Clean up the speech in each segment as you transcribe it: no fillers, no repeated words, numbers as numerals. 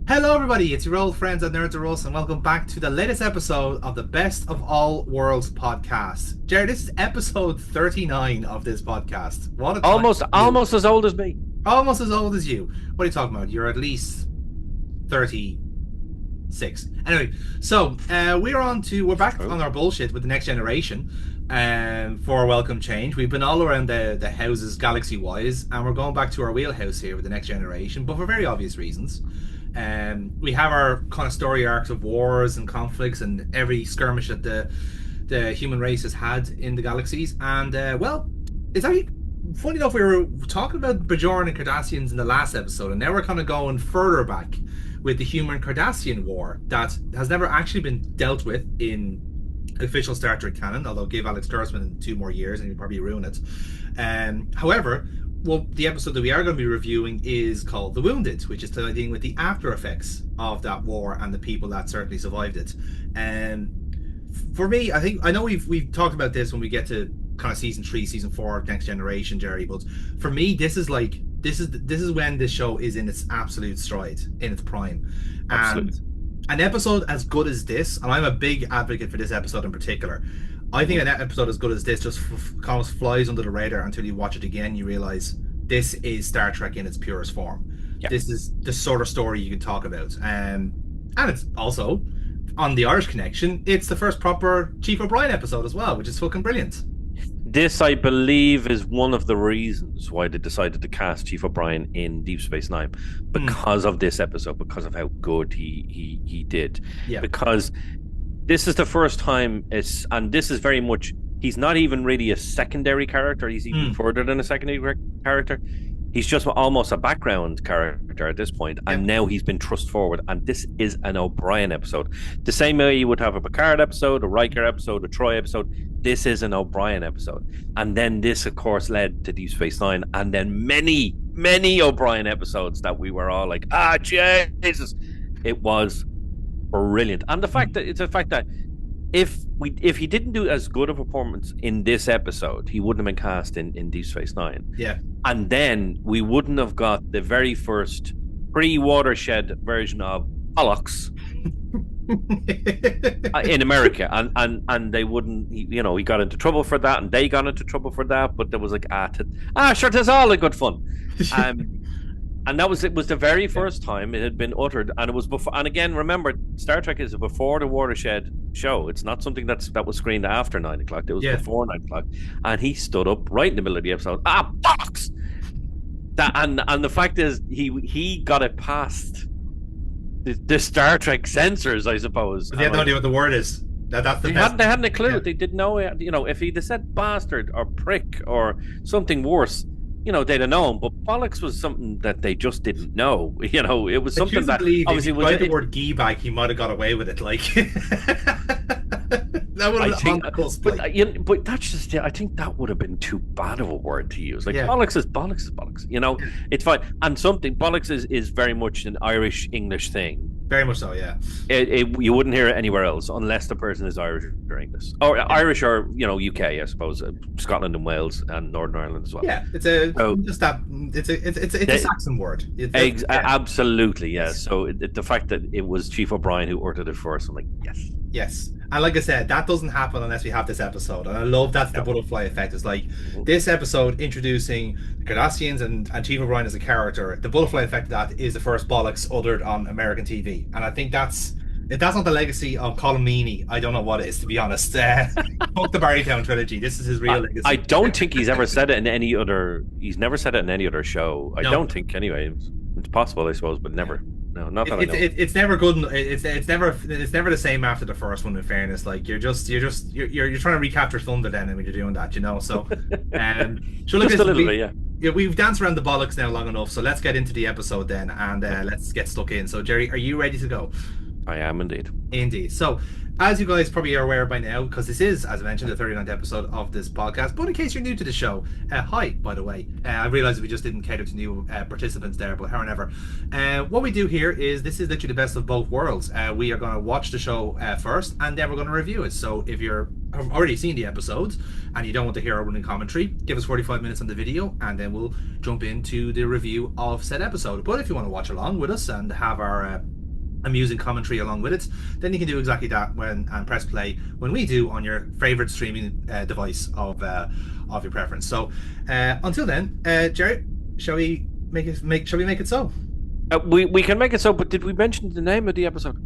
Hello, everybody. It's your old friends at Nerds of Us, and welcome back to the latest episode of the Best of All Worlds podcast. Jared, this is episode 39 of this podcast. What a time Almost, to do. almost as old as me. Almost as old as you. What are you talking about? You're at least 36. Anyway, so we're back on our bullshit with the next generation for a welcome change. We've been all around the houses galaxy wise, and we're going back to our wheelhouse here with the next generation, but for very obvious reasons. We have our kind of story arcs of wars and conflicts and every skirmish that the human race has had in the galaxies. And well, it's actually funny enough. We were talking about Bajoran and Cardassians in the last episode, and now we're kind of going further back with the Human-Cardassian war that has never actually been dealt with in official Star Trek canon. Although give Alex Kurtzman 2 more years and he'll probably ruin it. However, well, the episode that we are going to be reviewing is called The Wounded, which is dealing with the after effects of that war and the people that certainly survived it. And for me, I know we've talked about this when we get to kind of season 3, season 4 of Next Generation, Jerry. But for me, this is when this show is in its absolute stride, in its prime. Absolutely. And an episode as good as this, and I'm a big advocate for this episode in particular. I think an episode as good as this just kind of flies under the radar until you watch it again. You realize this is Star Trek in its purest form. Yeah. This is the sort of story you can talk about. And it's also, on the Irish connection, it's the first proper Chief O'Brien episode as well, which is fucking brilliant. This, I believe, is one of the reasons why they decided to cast Chief O'Brien in Deep Space Nine, because of this episode, because of how good he did. Yeah. Because this is the first time and this is very much, he's not even really a secondary character. He's even further than a secondary character. He's just almost a background character at this point, and now he's been thrust forward. And this is an O'Brien episode, the same way you would have a Picard episode, a Riker episode, a Troy episode. This is an O'Brien episode, and then this, of course, led to Deep Space Nine, and then many O'Brien episodes that we were all like, Jesus! It was brilliant, and the fact that if he didn't do as good a performance in this episode, he wouldn't have been cast in Deep Space Nine. Yeah. And then we wouldn't have got the very first pre-watershed version of Bollocks in America. And they wouldn't, he got into trouble for that, and they got into trouble for that, but there was like, sure, it's all a good fun. And it was the very first time it had been uttered, and it was before. And again, remember, Star Trek is a before the watershed show. It's not something that was screened after 9 o'clock. It was before 9 o'clock, and he stood up right in the middle of the episode. Box. And the fact is, he got it past the Star Trek censors, I suppose. But they had no idea what the word is. They hadn't a clue. Yeah. They didn't know. If he'd have said bastard or prick or something worse, they'd have known. But bollocks was something that they just didn't know. It was something that obviously was the word "gee" back, he might have got away with it. Like that would have been on the cusp. But that's just. I think that would have been too bad of a word to use. Like bollocks is bollocks. It's fine. And bollocks is very much an Irish English thing. Very much so, yeah. You wouldn't hear it anywhere else unless the person is Irish or English, or Irish, or UK, I suppose, Scotland and Wales and Northern Ireland as well. Yeah, it's a Saxon word. Absolutely, yeah. So the fact that it was Chief O'Brien who uttered it first, I'm like, yes. And like I said, that doesn't happen unless we have this episode. And I love that's the butterfly effect. It's like this episode introducing the Cardassians and Chief O'Brien as a character. The butterfly effect of that is the first bollocks uttered on American TV. And I think if that's not the legacy of Colin Meaney, I don't know what it is, to be honest. Fuck the Barrytown trilogy. This is his real legacy. I don't think he's ever said it in any other. He's never said it in any other show. I don't think, anyway. It's possible, I suppose, but never. No, not that I know. It's never good. It's never the same after the first one. In fairness, like you're trying to recapture thunder then when you're doing that, So, so look, just a little bit, yeah. We've danced around the bollocks now long enough, so let's get into the episode then, and let's get stuck in. So, Jerry, are you ready to go? I am indeed. Indeed. So, as you guys probably are aware by now, because this is, as I mentioned, the 39th episode of this podcast, but in case you're new to the show, hi, by the way. I realised we just didn't cater to new participants there, but however, what we do here is, this is literally the best of both worlds. We are going to watch the show first, and then we're going to review it. So if you're have already seen the episodes and you don't want to hear our running commentary, give us 45 minutes on the video, and then we'll jump into the review of said episode. But if you want to watch along with us and have our amusing commentary along with it, then you can do exactly that when and press play when we do on your favorite streaming device of your preference. So until then, Jerry, shall we make it so? We can make it so, but did we mention the name of the episode?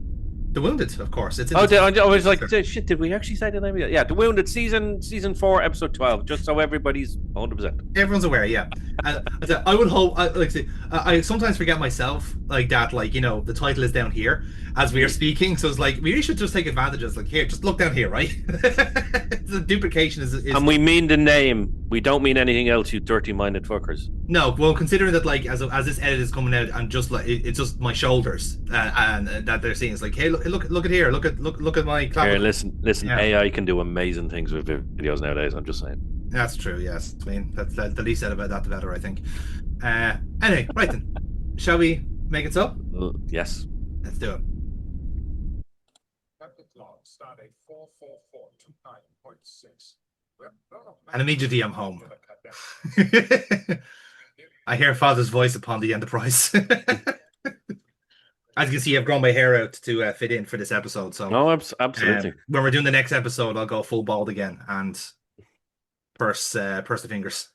The Wounded, of course. It's in Oh, the I was like, teaser. shit, did we actually say the name of it? Yeah, The Wounded, season 4, episode 12, just so everybody's 100%. Everyone's aware, yeah. And I would hope, like, say, I sometimes forget myself, like that, like the title is down here as we are speaking, so it's like we really should just take advantage of, like, here, just look down here, right? The duplication is And we mean the name. We don't mean anything else, you dirty-minded fuckers. no. Well, considering that, like, as this edit is coming out, and just like it's just my shoulders, and that they're seeing, it's like, hey, look at here, look at my Here, clavicle. listen. Yeah. AI can do amazing things with videos nowadays. I'm just saying. That's true, yes. I mean, that's the least said about that, the better, I think. Anyway, right then. Shall we make it so? Yes. Let's do it. And immediately I'm home. I hear Father's voice upon the Enterprise. As you can see, I've grown my hair out to fit in for this episode. So, No, absolutely. when we're doing the next episode, I'll go full bald again and purse the fingers.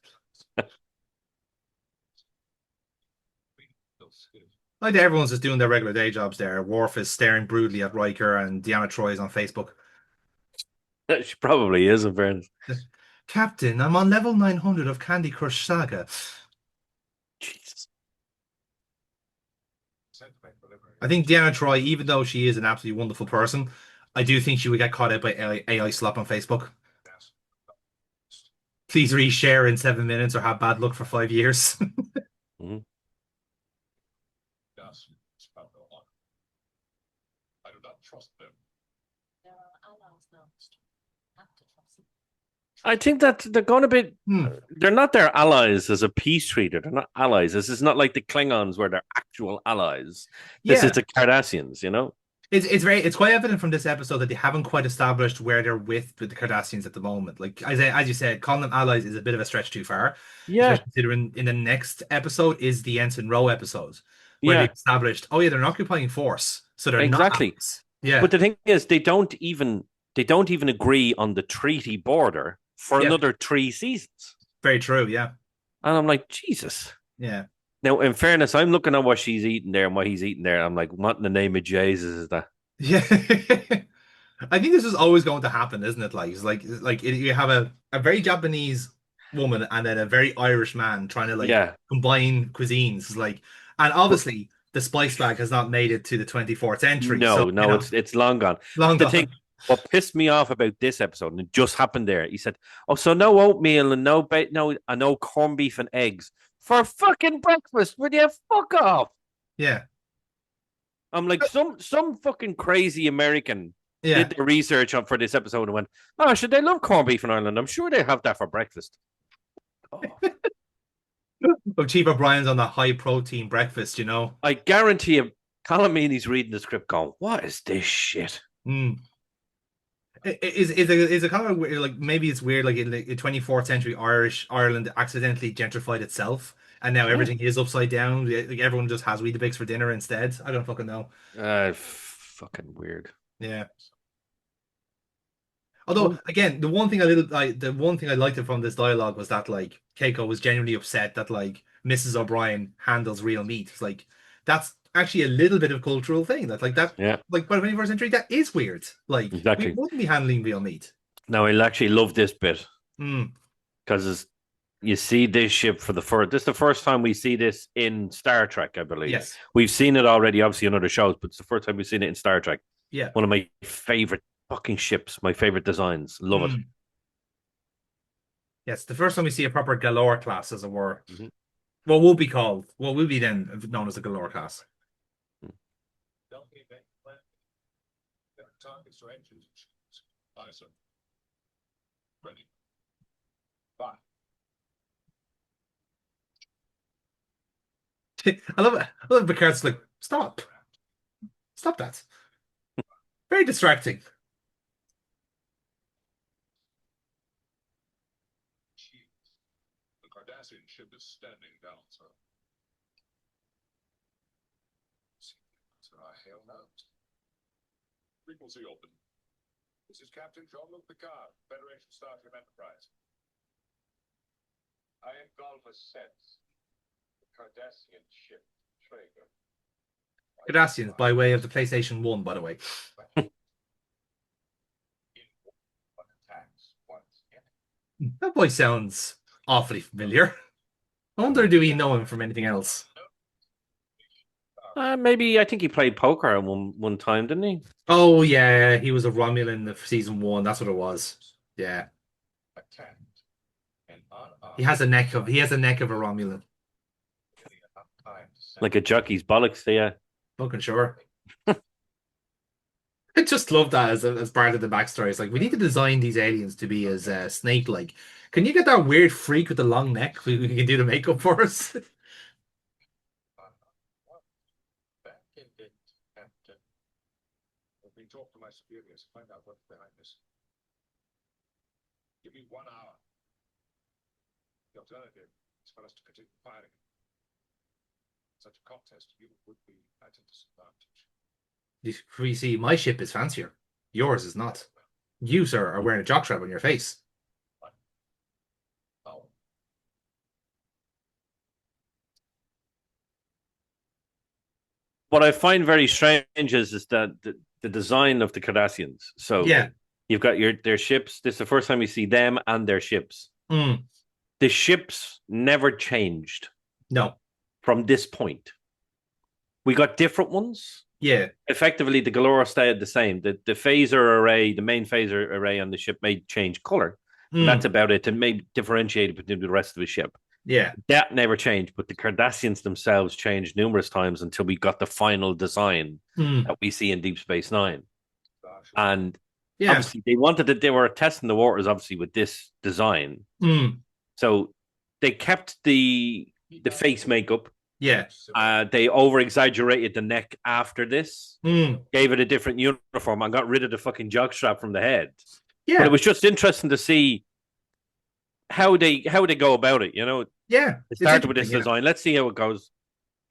Like everyone's just doing their regular day jobs there. Worf is staring brutally at Riker, and Deanna Troi is on Facebook. She probably is, in fairness. Captain, I'm on level 900 of Candy Crush Saga. Jesus. I think Deanna Troi, even though she is an absolutely wonderful person, I do think she would get caught out by AI slop on Facebook. Please reshare in 7 minutes or have bad luck for 5 years. Mm-hmm. I do not trust them. There are allies now. Have to trust them. I think that they're going to be. Hmm. They're not their allies as a peace treaty. They're not allies. This is not like the Klingons where they're actual allies. This Yeah, is the Cardassians, you know? it's quite evident from this episode that they haven't quite established where they're with the Cardassians at the moment. Like as you said, calling them allies is a bit of a stretch too far, Yeah, especially considering in the next episode is the Ensign Row episode where they yeah, established, oh yeah, they're an occupying force, so they're not exactly. allies. Yeah, But the thing is, they don't even agree on the treaty border for yeah, another 3 seasons. very true. Yeah, And I'm like, Jesus. yeah. Now, in fairness, I'm looking at what she's eating there and what he's eating there. I'm like, what in the name of Jesus is that? Yeah. I think this is always going to happen, isn't it? Like, it's like you have a very Japanese woman and then a very Irish man trying to, like, Yeah. combine cuisines. It's like, and obviously the spice bag has not made it to the 24th century. So, No, it's long gone. long The gone. thing, what pissed me off about this episode, and it just happened there, he said, "Oh, so no oatmeal and no corned beef and eggs for fucking breakfast? Would you fuck off?" Yeah. I'm like, some fucking crazy American Yeah. did the research on for this episode and went, "Oh, should they love corned beef in Ireland? I'm sure they have that for breakfast." Oh, But Chief O'Brien's on a high protein breakfast, you know. I guarantee you, Calamini's reading the script, going, "What is this shit?" Mm. Is a kind of weird, like, maybe it's weird, like, in 24th century Ireland accidentally gentrified itself and now Yeah. everything is upside down. Like, everyone just has Weetabix for dinner instead. I don't fucking know. Fucking weird. Yeah. Although, again, the one thing I liked from this dialogue was that, like, Keiko was genuinely upset that, like, Mrs. O'Brien handles real meat. It's like that's actually a little bit of cultural thing. That's like that. Yeah, Like, by the 21st century, that is weird. Like, we exactly. wouldn't be handling real meat. Now, I'll actually love this bit Mm. because you see this ship for the first. This is the first time we see this in Star Trek, I believe. Yes. We've seen it already, obviously, in other shows, but it's the first time we've seen it in Star Trek. Yeah. One of my favorite fucking ships, my favorite designs. Love it. Yes, the first time we see a proper Galore class, as it were. Mhm. What will be then known as the Galore class. Ready. Bye. I love it. I love Picard's like, stop that. Very distracting. The Cardassian ship is standing down, sir. Hell no. Frequency open. This is Captain Jean-Luc Picard, Federation Starship Enterprise. I am Golfa Sets, the Cardassian ship, Traeger. Cardassians, by way of the PlayStation 1, by the way. That voice sounds awfully familiar. I wonder, do we know him from anything else? Maybe I think he played poker at one time, didn't he? Oh yeah, he was a Romulan in season 1. That's what it was. Yeah, he has a neck of a Romulan. Like a jockey's bollocks, yeah. Fucking sure. I just love that as part of the backstory. It's like, we need to design these aliens to be as snake-like. Can you get that weird freak with the long neck? We can do the makeup for us. Talk to my superiors, find out what's behind this. Give me 1 hour. The alternative is for us to continue firing. Such a contest, you would be at a disadvantage. You see, my ship is fancier. Yours is not. You, sir, are wearing a jockstrap on your face. Oh. What I find very strange is that the design of the Cardassians. So yeah, you've got their ships. This is the first time we see them and their ships. Mm. The ships never changed. No. From this point. We got different ones. Yeah. Effectively, the Galora stayed the same. The phaser array, the main phaser array on the ship may change color. That's about it. And may differentiate it between the rest of the ship. Yeah. That never changed, but the Cardassians themselves changed numerous times until we got the final design that we see in Deep Space Nine. And obviously they wanted that they were testing the waters, obviously, with this design. So they kept the face makeup. Yeah. They over-exaggerated the neck after this, gave it a different uniform, and got rid of the fucking jockstrap from the head. Yeah. But it was just interesting to see how they go about it, you know. Yeah. It started with this design. Let's see how it goes.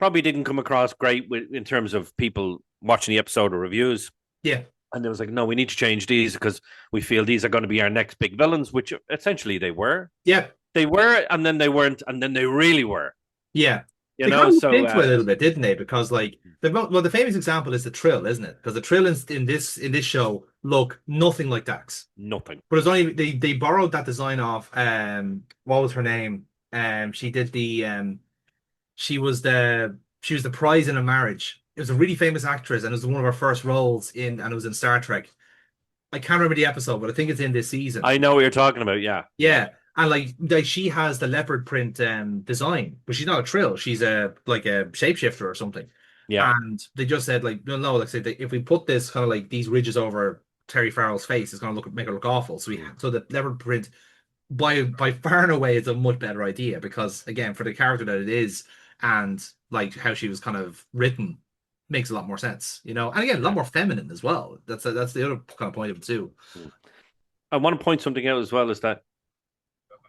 Probably didn't come across great in terms of people watching the episode or reviews. Yeah. And it was like, no, we need to change these because we feel these are going to be our next big villains, which essentially they were. Yeah. They were, and then they weren't, and then they really were. Yeah. You know, so into it a little bit, didn't they? Because like the famous example is the Trill, isn't it? Because the Trill in this show look nothing like Dax. Nothing. But it's only they borrowed that design off what was her name? She did the she was the prize in a marriage. It was a really famous actress, and it was one of her first roles and it was in Star Trek. I can't remember the episode, but I think it's in this season. I know what you're talking about, yeah. Yeah. And like she has the leopard print design, but she's not a Trill. She's a shapeshifter or something. Yeah. And they just said like no, like say if we put this kind of like these ridges over Terry Farrell's face, it's gonna make her look awful. So the leopard print by far and away is a much better idea because again for the character that it is and like how she was kind of written makes a lot more sense, you know. And again, a lot more feminine as well. That's the other kind of point of it too. I want to point something out as well is that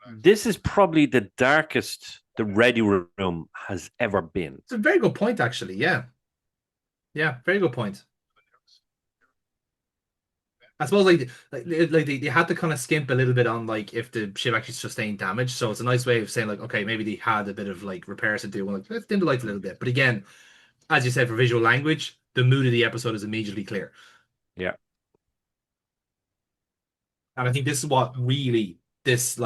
this is probably the darkest the Ready Room has ever been. It's a very good point, actually. Yeah. Yeah, very good point. I suppose like they had to kind of skimp a little bit on like if the ship actually sustained damage. So it's a nice way of saying like, okay, maybe they had a bit of like repairs to do and like let's dim the lights a little bit. But again, as you said, for visual language, the mood of the episode is immediately clear. Yeah. And I think this is what really this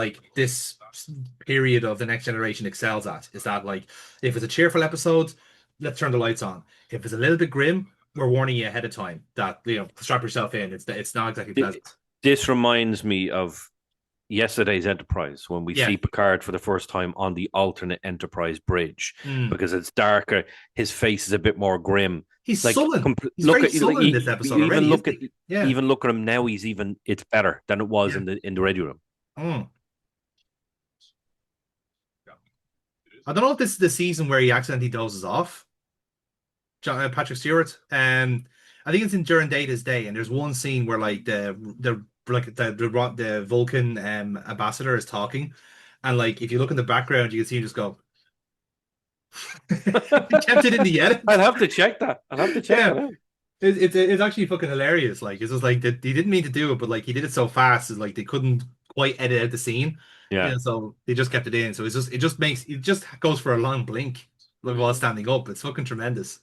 period of the Next Generation excels at is that like if it's a cheerful episode, let's turn the lights on. If it's a little bit grim, we're warning you ahead of time that strap yourself in. It's not exactly pleasant. This reminds me of yesterday's Enterprise when we see Picard for the first time on the alternate Enterprise bridge because it's darker. His face is a bit more grim. He's like, sullen. He's very sullen in this episode already. Even look at him now. It's better than it was in the Ready Room. I don't know if this is the season where he accidentally dozes off. Patrick Stewart. I think it's in during Data's Day, and there's one scene where like the Vulcan ambassador is talking, and like if you look in the background, you can see him just go. They kept it in the edit. I'll have to check that. I'll have to check Yeah, that out. it's actually fucking hilarious. Like it's just like that he didn't mean to do it, but like he did it so fast, it's like they couldn't quite edit out the scene. Yeah. So they just kept it in. So it just goes for a long blink like while standing up. It's fucking tremendous.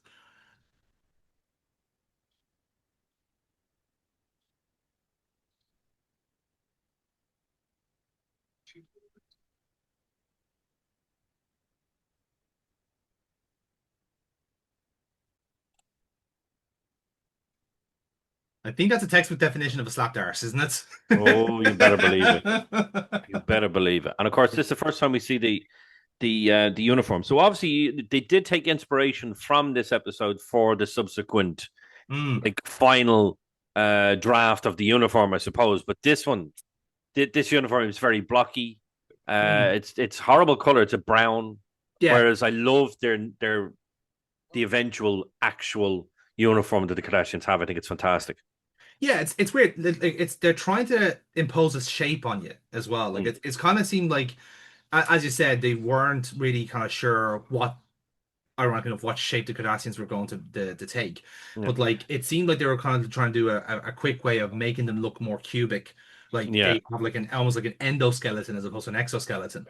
I think that's a textbook definition of a slapped arse, isn't it? Oh, you better believe it. You better believe it. And of course, this is the first time we see the uniform. So obviously, they did take inspiration from this episode for the subsequent Mm, like final draft of the uniform, I suppose. But this uniform is very blocky. mm. It's horrible color. It's a brown. Yeah, Whereas I love the eventual actual uniform that the Kardashians have. I think it's fantastic. yeah, it's weird. It's they're trying to impose a shape on you as well. Like Mm, it's kind of seemed like, as you said, they weren't really kind of sure what, ironic enough, what shape the Cardassians were going to take. yeah, But like it seemed like they were kind of trying to do a quick way of making them look more cubic. Like yeah. they have like an almost like an endoskeleton as opposed to an exoskeleton.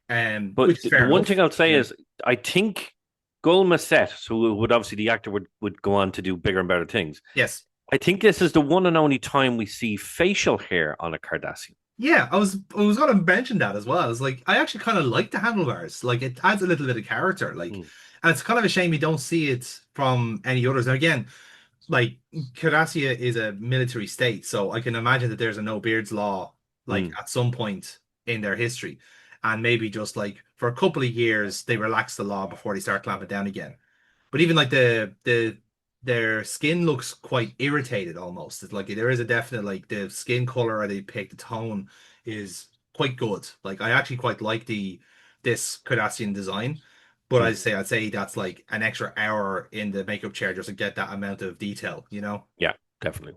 Mm. Which But is the fair one thing enough. I'll say is, I think Gul Set, who would obviously the actor would go on to do bigger and better things. Yes. I think this is the one and only time we see facial hair on a Cardassian. Yeah, I was gonna mention that as well. I was like, I actually kind of like the handlebars. Like it adds a little bit of character. Like, Mm, and it's kind of a shame you don't see it from any others. Now again, like Cardassia is a military state, so I can imagine that there's a no beards law like mm, at some point in their history, and maybe just like for a couple of years they relax the law before they start clamping down again. But even like their skin looks quite irritated almost. It's like there is a definite like the skin color or they pick the tone is quite good. Like I actually quite like this Cardassian design. But mm. I'd say that's like an extra hour in the makeup chair just to get that amount of detail, you know? Yeah, definitely.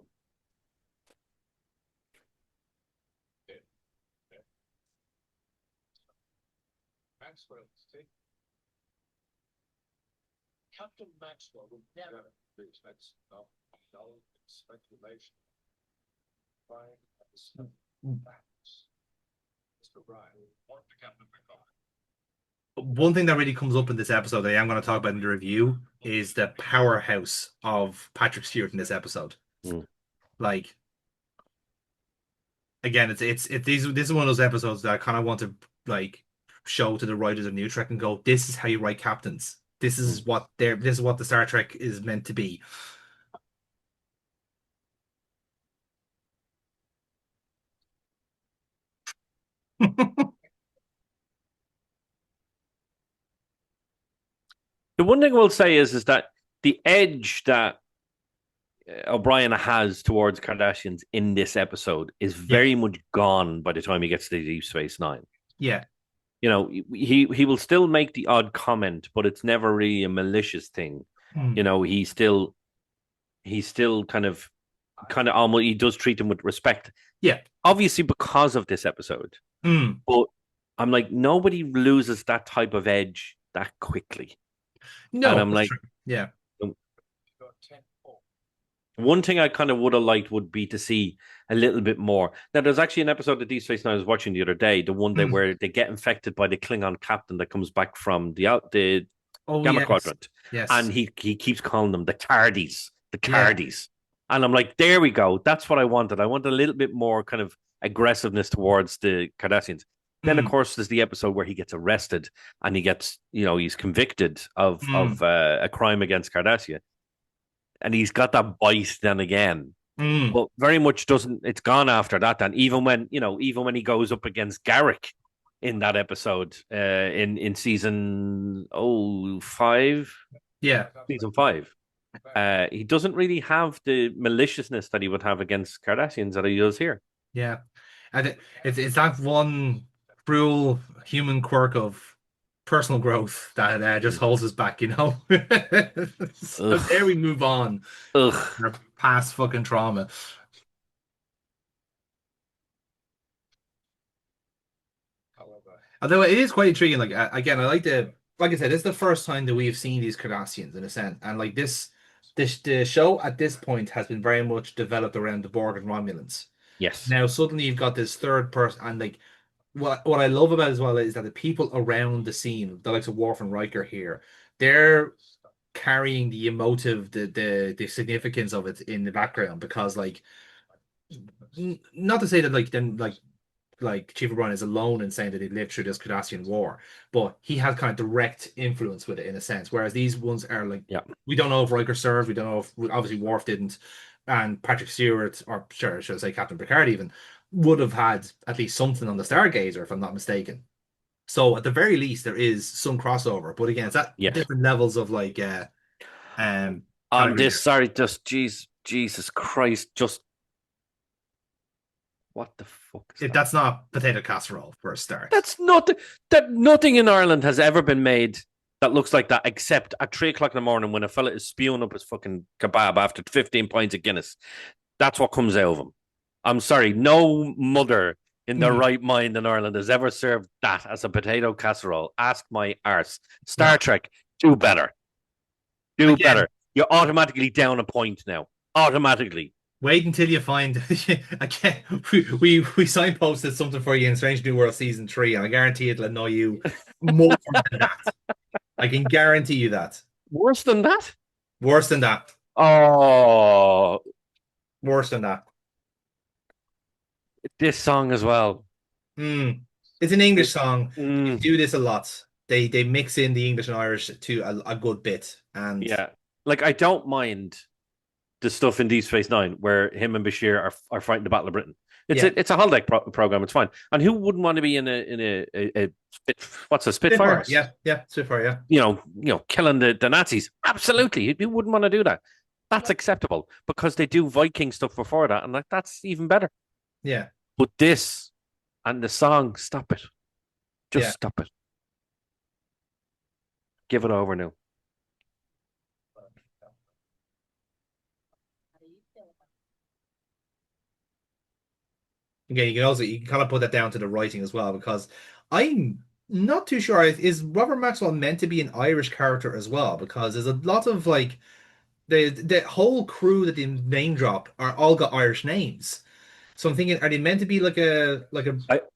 Maxwell, see? Captain Maxwell would never be that's no speculation. Fine, that's facts. Mr. Ryan, what the Captain McCall? One thing that really comes up in this episode that I am going to talk about in the review is the powerhouse of Patrick Stewart in this episode. Mm. Like again, this is one of those episodes that I kind of want to like show to the writers of New Trek and go, this is how you write captains. Mm. This is what the Star Trek is meant to be. The one thing I will say is that the edge that O'Brien has towards Kardashians in this episode is Yeah, very much gone by the time he gets to Deep Space Nine. yeah. You know, he will still make the odd comment, but it's never really a malicious thing. Mm. You know, he's still kind of almost he does treat them with respect. Yeah. Obviously because of this episode. Mm. But I'm like, nobody loses that type of edge that quickly. And No, I'm that's like, true. Yeah. one thing I kind of would have liked would be to see a little bit more. Now, there's actually an episode of Deep Space Nine I was watching the other day, the one Mm. where they get infected by the Klingon captain that comes back from the Oh Gamma yes. Quadrant, and Yes. he keeps calling them the Cardis, the Yeah. Cardis, and I'm like, there we go. That's what I wanted. I want a little bit more kind of aggressiveness towards the Cardassians. Then, of Mm. course, there's the episode where he gets arrested and he gets, he's convicted of Mm. a crime against Cardassia, and he's got that bite then again. Mm. But very much doesn't. It's gone after that. And even when he goes up against Garrick in that episode, in season 5, Yeah. season 5, he doesn't really have the maliciousness that he would have against Cardassians that he does here. Yeah. And it's that one cruel human quirk of personal growth that just holds us back, you know? So there Ugh, we move on. ugh. Our past fucking trauma. However, Although it is quite intriguing. Like again, I like like I said, this is the first time that we've seen these Cardassians in a sense, and like the show at this point has been very much developed around the Borg and Romulans. Yes. Now suddenly you've got this third person, and like what I love about it as well is that the people around the scene, the likes of Worf and Riker here, they're carrying the emotive, the significance of it in the background because like not to say that like then like Chief O'Brien is alone in saying that he lived through this Cardassian war, but he had kind of direct influence with it in a sense. Whereas these ones are like, Yeah. we don't know if Riker served, we don't know if obviously Worf didn't, and Patrick Stewart, or sure, should I say Captain Picard even, would have had at least something on the Stargazer, if I'm not mistaken. So at the very least, there is some crossover. But again, it's at Yes. different levels of like On caliber. this, sorry, just Jesus Christ, just what the fuck is If that? that's not potato casserole for a start. That's not that nothing in Ireland has ever been made that looks like that, except at 3 o'clock in the morning when a fella is spewing up his fucking kebab after 15 pints of Guinness. That's what comes out of him. I'm sorry, no mother in their right mind in Ireland has ever served that as a potato casserole. Ask my arse. Star Trek, do better. Do Again, better. You're automatically down a point now. Automatically. wait until you find again. We signposted something for you in Strange New World season 3, and I guarantee it'll annoy you more than that. I can guarantee you that. Worse than that? Worse than that. Oh, Worse than that. this song as well. It's an English song. They Mm, do this a lot. They mix in the English and Irish to a good bit, and yeah. Like, I don't mind the stuff in Deep Space Nine where him and Bashir are fighting the Battle of Britain. It's a holodeck program. It's fine. And who wouldn't want to be in a what's a Spitfire? Yeah, Spitfire, yeah. Killing the Nazis. Absolutely, who wouldn't want to do that? That's acceptable because they do Viking stuff before that, and like that's even better. Yeah. But this and the song, stop it. Just Yeah. stop it. Give it over now. Again, you can kind of put that down to the writing as well because I'm not too sure. Is Robert Maxwell meant to be an Irish character as well? Because there's a lot of like the whole crew that they name drop are all got Irish names. So I'm thinking, are they meant to be like I'd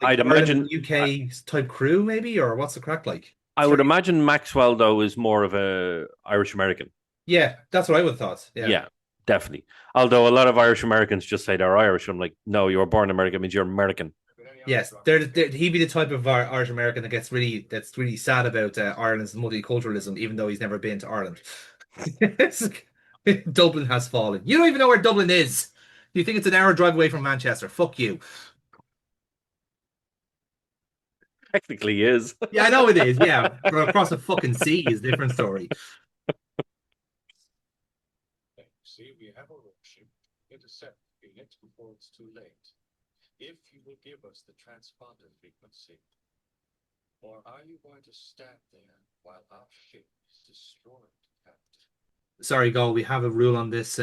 Ireland imagine UK type crew maybe, or what's the crack like? I would imagine Maxwell though is more of a Irish American. Yeah, that's what I would have thought. Yeah. Yeah, definitely. Although a lot of Irish Americans just say they're Irish. I'm like, no, you were born in America means you're American. Yes, he'd be the type of Irish American that's really sad about Ireland's multiculturalism, even though he's never been to Ireland. Dublin has fallen. You don't even know where Dublin is. You think it's an hour drive away from Manchester? Fuck you. Technically is. Yeah, I know it is. Yeah, but across the fucking sea is a different story. See, we have a ship. Intercept Phoenix before it's too late. If you will give us the transponder frequency, or are you going to stand there while our ship is destroyed, Captain? Sorry, Go. We have a rule on this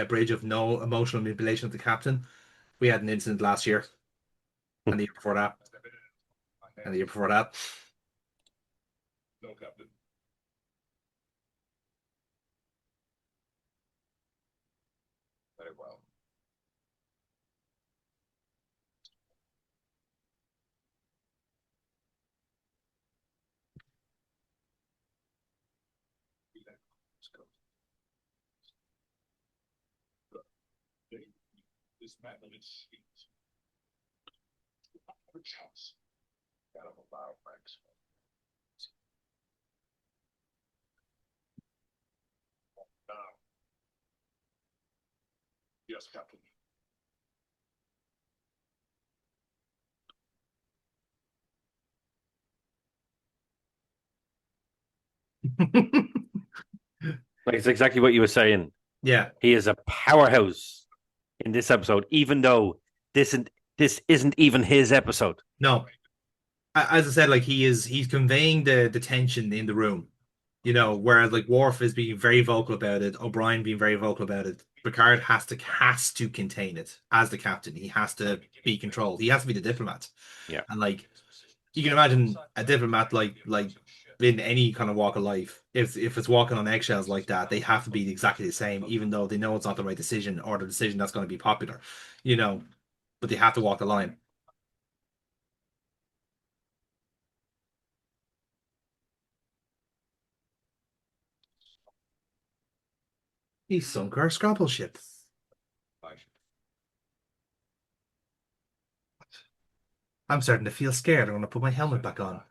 bridge of no emotional manipulation of the captain. We had an incident last year, and the year before that, and the year before that. No, Captain. Very well. Let's go. Dismantle its feet. Which house? Gotta allow Maxwell. Now. Yes, Captain. Like, it's exactly what you were saying. Yeah. He is a powerhouse in this episode, even though this isn't even his episode. No. As I said, like he's conveying the tension in the room. Whereas like Worf is being very vocal about it, O'Brien being very vocal about it. Picard has to contain it as the captain. He has to be controlled. He has to be the diplomat. Yeah. And like you can imagine a diplomat like in any kind of walk of life, if it's walking on eggshells like that, they have to be exactly the same, even though they know it's not the right decision or the decision that's going to be popular, you know. But they have to walk the line. He sunk our Scrabble ship. I'm starting to feel scared. I'm going to put my helmet back on.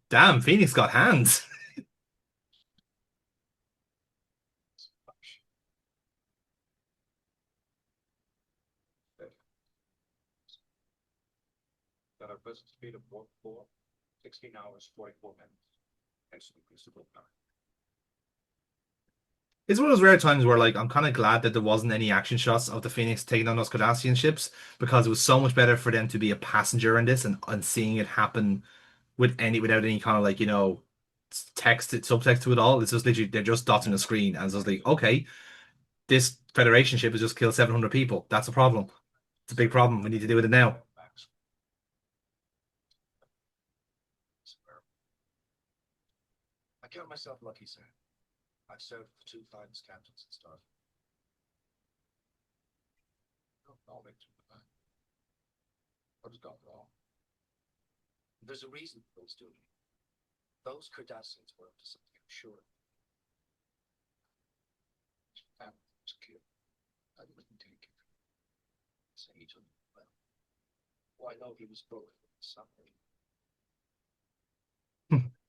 Damn, Phoenix got hands. Got a present speed of warp 4, 16 hours, 44 minutes. Excellent principle time. It's one of those rare times where, like, I'm kind of glad that there wasn't any action shots of the Phoenix taking on those Cardassian ships because it was so much better for them to be a passenger in this and seeing it happen without any kind of like, text subtext to it all. It's just literally they're just dots on the screen and it's just like, okay, this Federation ship has just killed 700 people. That's a problem. It's a big problem. We need to deal with it now. I count myself lucky, sir. I've served for 2 finest captains and staff. I'll make two of that. What has gone wrong? There's a reason for those doing it. Those Cardassians were up to something, I'm sure. Family was killed. I wouldn't take it. Say he took it well. Oh, I know he was bullied with the suffering.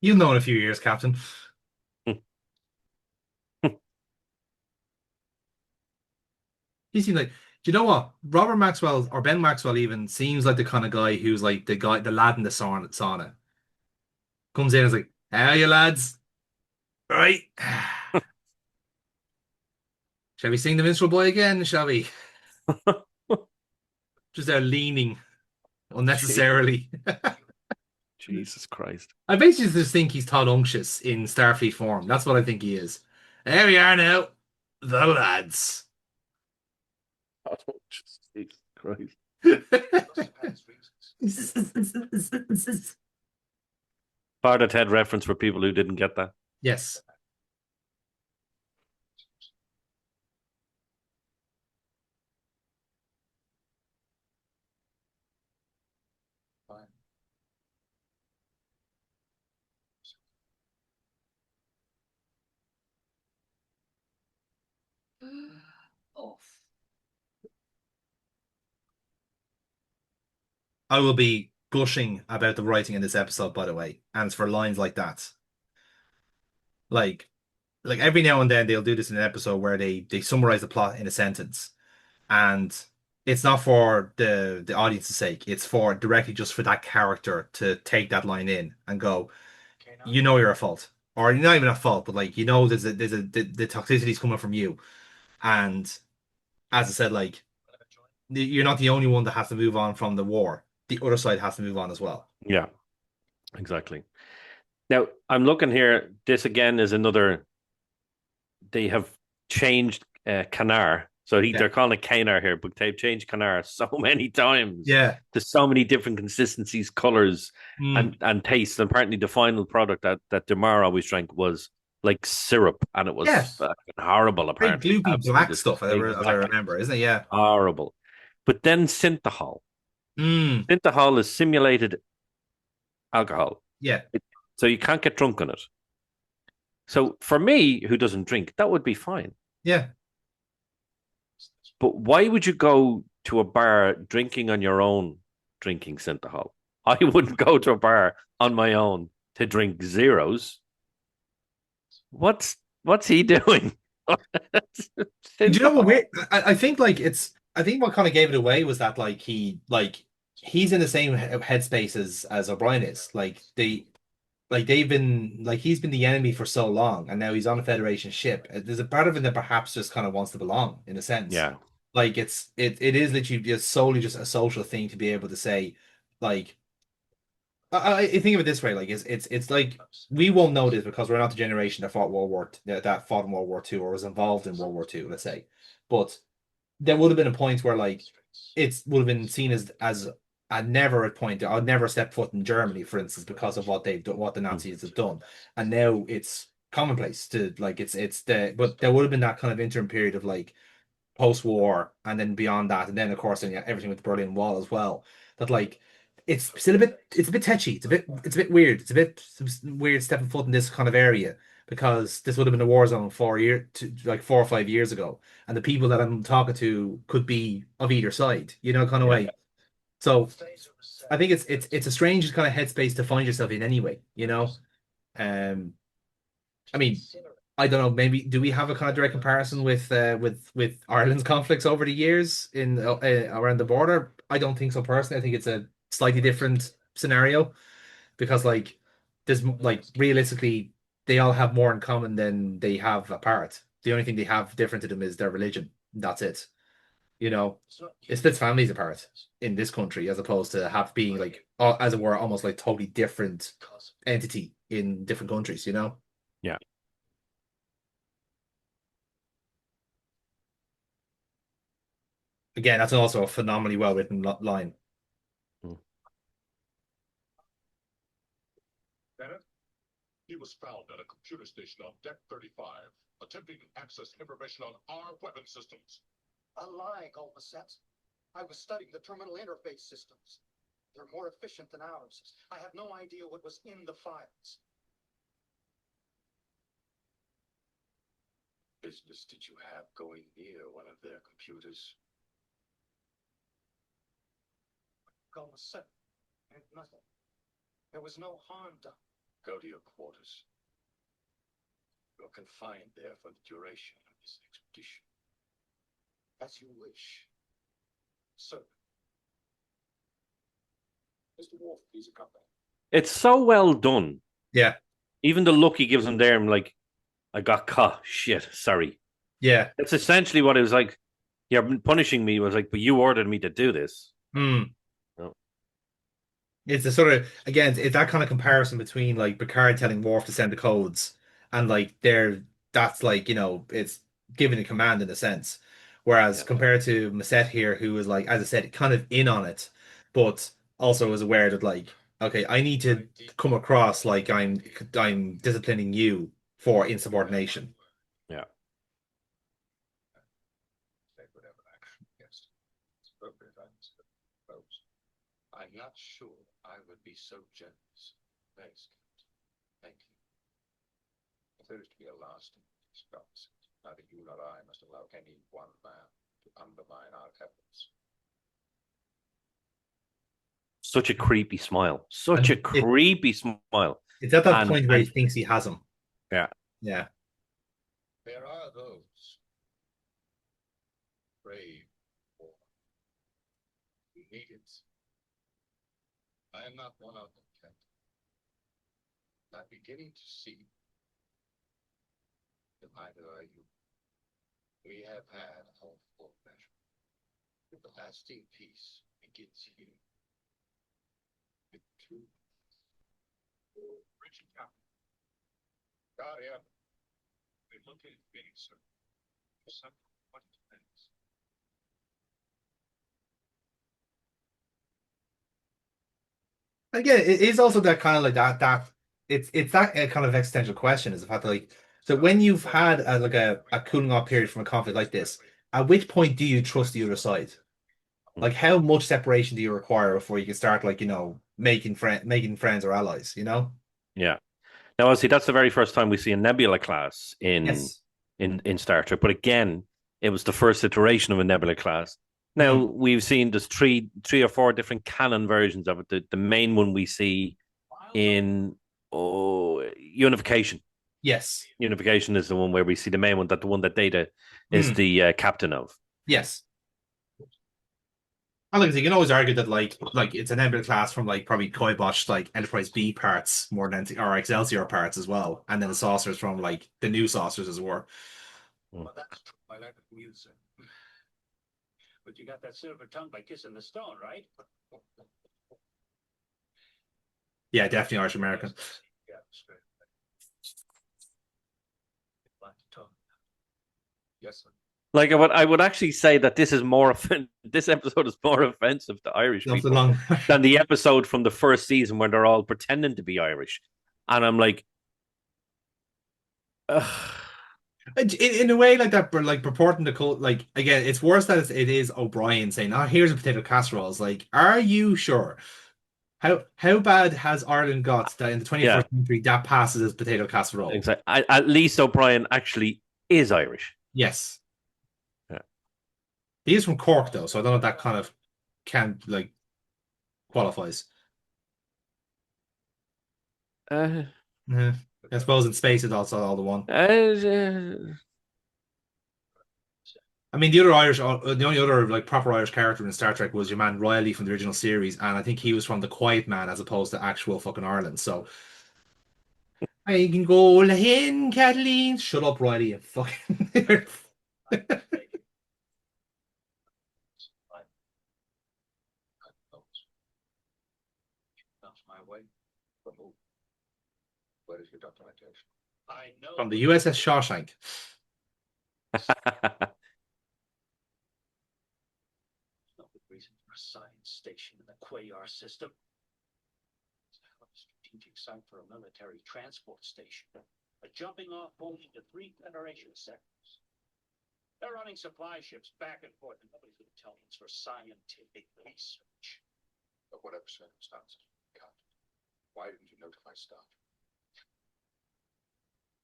You'll know in a few years, Captain. He seems like, do you know what? Robert Maxwell or Ben Maxwell even seems like the kind of guy who's like the lad in the sauna. Comes in and is like, how are you lads? Right. Shall we sing the Minstrel Boy again, shall we? Just there leaning unnecessarily. Jesus Christ. I basically just think he's Todd Unctious in Starfleet form. That's what I think he is. There we are now. The lads. Oh, Jesus Christ. Part of Ted reference for people who didn't get that. Yes. Fine. Off. I will be gushing about the writing in this episode, by the way, and it's for lines like that. Like, like every now and then they'll do this in an episode where they summarize the plot in a sentence, and it's not for the audience's sake. It's for directly just for that character to take that line in and go, you know, you're a fault, or you're not even a fault, but like the toxicity's coming from you, and as I said, like you're not the only one that has to move on from the war. The other side has to move on as well. Yeah, exactly. Now, I'm looking here. This again is another. They have changed Kanar. So they're calling it Kanar here, but they've changed Kanar so many times. Yeah. There's so many different consistencies, colors, and tastes. And apparently the final product that Damar always drank was like syrup, and it was horrible, apparently. Very gloopy black stuff, as I remember, isn't it? Yeah. Horrible. But then synthahol. Synthahol is simulated alcohol. Yeah. So you can't get drunk on it. So for me, who doesn't drink, that would be fine. Yeah. But why would you go to a bar drinking on your own, drinking synthahol? I wouldn't go to a bar on my own to drink zeros. What's he doing? Do you know what? I think I think what kind of gave it away was that he's in the same headspace as O'Brien is. He's been the enemy for so long, and now he's on a Federation ship. There's a part of him that perhaps just kind of wants to belong, in a sense. Yeah. Like it is literally just solely just a social thing to be able to say, like, I think of it this way, like it's like we won't know this because we're not the generation that fought that fought in World War II or was involved in World War II, let's say. But there would have been a point where like it would have been seen as a never at point. I'd never step foot in Germany, for instance, because of what they've done, what the Nazis have done, and now it's commonplace to like it's the but there would have been that kind of interim period of like post-war, and then beyond that, and then of course, and yeah, everything with the Berlin Wall as well. That like it's a bit touchy. It's a bit weird. It's a bit weird stepping foot in this kind of area because this would have been a war zone like 4 or 5 years ago, and the people that I'm talking to could be of either side, kind of Yeah. way. So I think it's a strange kind of headspace to find yourself in anyway. Um, I mean, I don't know. Maybe do we have a kind of direct comparison with Ireland's conflicts over the years in around the border? I don't think so personally. I think it's a slightly different scenario because like there's like realistically they all have more in common than they have apart. The only thing they have different to them is their religion. That's it. It splits families apart in this country as opposed to have being like as it were almost like totally different entity in different countries. Yeah. Again, that's also a phenomenally well written line. Mm. Bennett, he was found at a computer station on Deck 35, attempting to access information on our weapon systems. A lie, Golbasset. I was studying the terminal interface systems. They're more efficient than ours. I have no idea what was in the files. Business did you have going near one of their computers? Golbasset, and nothing. There was no harm done. Go to your quarters. You're confined there for the duration of this expedition. As you wish. Sir. Mr. Wolf, please accompany. It's so well done. Yeah. Even the look he gives him there, I'm like, I got caught. Shit, sorry. Yeah. That's essentially what it was like. You're punishing me. Was like, but you ordered me to do this. Hmm. No. It's a sort of again, it's that kind of comparison between like Picard telling Worf to send the codes and like that's like, it's giving a command in a sense. Whereas compared to Masset here, who was like, as I said, kind of in on it, but also was aware that like, okay, I need to come across like I'm disciplining you for insubordination. Yeah. Take whatever action against it's appropriate, I suppose. I'm not sure I would be so generous. Thanks, Captain. Thank you. If there is to be a lasting peace, neither you nor I must allow any one man to undermine our efforts. Such a creepy smile. Such a creepy smile. It's at that point where he thinks he has him. Yeah. Yeah. There are those brave or who need it. I am not one of them, Captain. I'm beginning to see that neither are you. We have had our full measure. The lasting peace begins here. With true. Richard Captain. Guardian. They look at me, sir. For some things. Again, it is also that kind of like that it's that kind of existential question is the fact that like so when you've had like a cooling off period from a conflict like this, at which point do you trust the other side? Like how much separation do you require before you can start like, making friends or allies? Yeah. Now, obviously, that's the very first time we see a Nebula class in Yes. in Star Trek. But again, it was the first iteration of a Nebula class. Now we've seen there's three or four different canon versions of it. The main one we see in Unification. Yes. Unification is the one where we see the main one, the one that Data is the captain of. Yes. And like you can always argue that like it's an Nebula class from like probably Koibosh like Enterprise B parts more than or Excelsior parts as well, and then the saucers from like the new saucers as well. Well, that's true. I like the music. But you got that silver tongue by kissing the stone, right? Yeah, definitely Irish American. Yeah, straight. Like to talk. Yes, sir. Like I would actually say that this is more this episode is more offensive to Irish Of the people long. than the episode from the first season where they're all pretending to be Irish, and I'm like, ugh. In a way like that, like purporting to cult, like again, it's worse that it is O'Brien saying, "Oh, here's a potato casserole." It's like, are you sure? How bad has Ireland got that in the Yeah, 21st century that passes as potato casserole? exactly. At least O'Brien actually is Irish. Yes, Yeah. he is from Cork though, so I don't know if that kind of can like qualifies. Uh, Yeah. I suppose in space it's also all the one. uh, I mean, the only other like proper Irish character in Star Trek was your man Riley from the original series, and I think he was from the Quiet Man as opposed to actual fucking Ireland. So I can go in, Kathleen. Shut up, Riley. You fucking. That's my way. Remove. Where is your documentation? I know. From the USS Shawshank. No good reason for a science station in the Quayar system. It's a strategic site for a military transport station. A jumping off point into 3 Federation sectors. They're running supply ships back and forth, and nobody's going to tell me it's for scientific research. But whatever circumstances, why didn't you notify staff?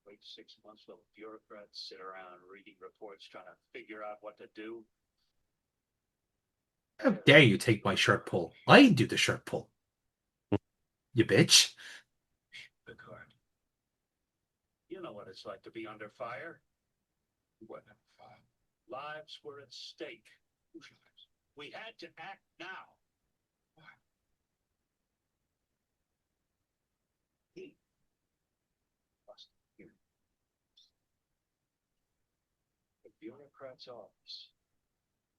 Wait 6 months while bureaucrats sit around reading reports trying to figure out what to do. How dare you take my shirt pull? I do the shirt pull. You bitch. Picard. You know what it's like to be under fire. What fire? Lives were at stake. Whose lives? We had to act now. Why? He must hear. The bureaucrat's office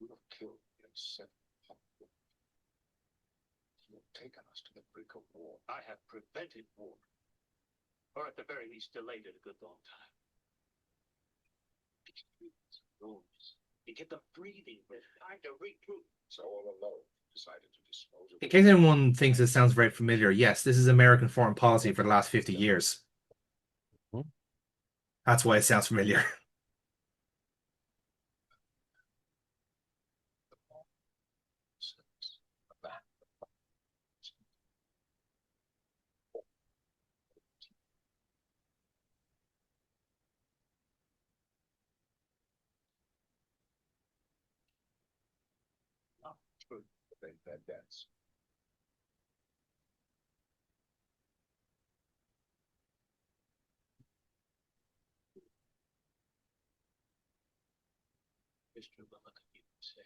would have killed him 700. You have taken us to the brink of war. I have prevented war. Or at the very least delayed it a good long time. You get them breathing with time to regroup. So all alone decided to dispose of. In case anyone thinks this sounds very familiar, yes, this is American foreign policy for the last 50 years. That's why it sounds familiar. That debts. History will look at you and say,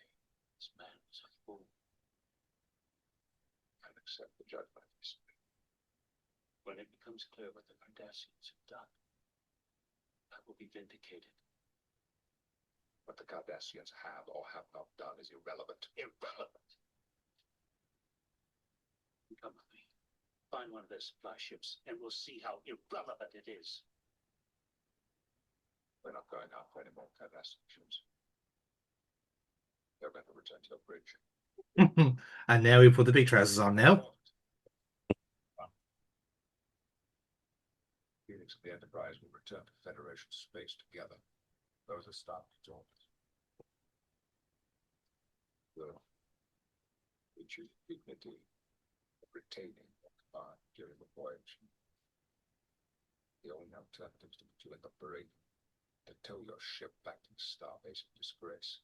this man was a fool. And accept the judgment. When it becomes clear what the Cardassians have done, I will be vindicated. What the Cardassians have or have not done is irrelevant. Irrelevant. Come with me. Find one of their supply ships, and we'll see how irrelevant it is. We're not going out for any more Cardassian ships. They're going to return to the bridge. And now we put the big trousers on now. Phoenix and the Enterprise will return to Federation space together. Those are stopped to join us. We choose dignity of retaining the command during the voyage. The only alternative is to put you in the brig, to tow your ship back to the starbase in disgrace.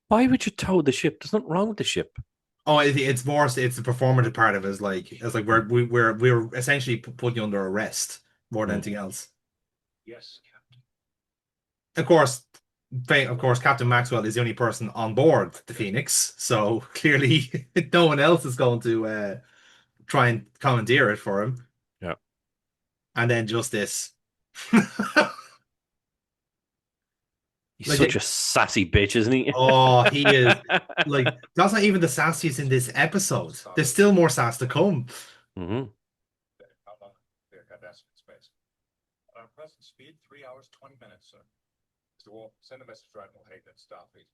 Why would you tow the ship? There's nothing wrong with the ship. Oh, it's more. It's the performative part of it. It's like we're essentially putting you under arrest more than anything else. Yes, Captain. Of course, Captain Maxwell is the only person on board the Phoenix, so clearly no one else is going to try and commandeer it for him. Yeah. And then just this. He's such a sassy bitch, isn't he? Oh, he is. Like, that's not even the sassiest in this episode. There's still more sass to come. Mm-hmm. How long? Cardassian space. At our present speed, 3 hours, 20 minutes, sir. Mr. Wolf, send a message to Admiral Hayden at Starfleet.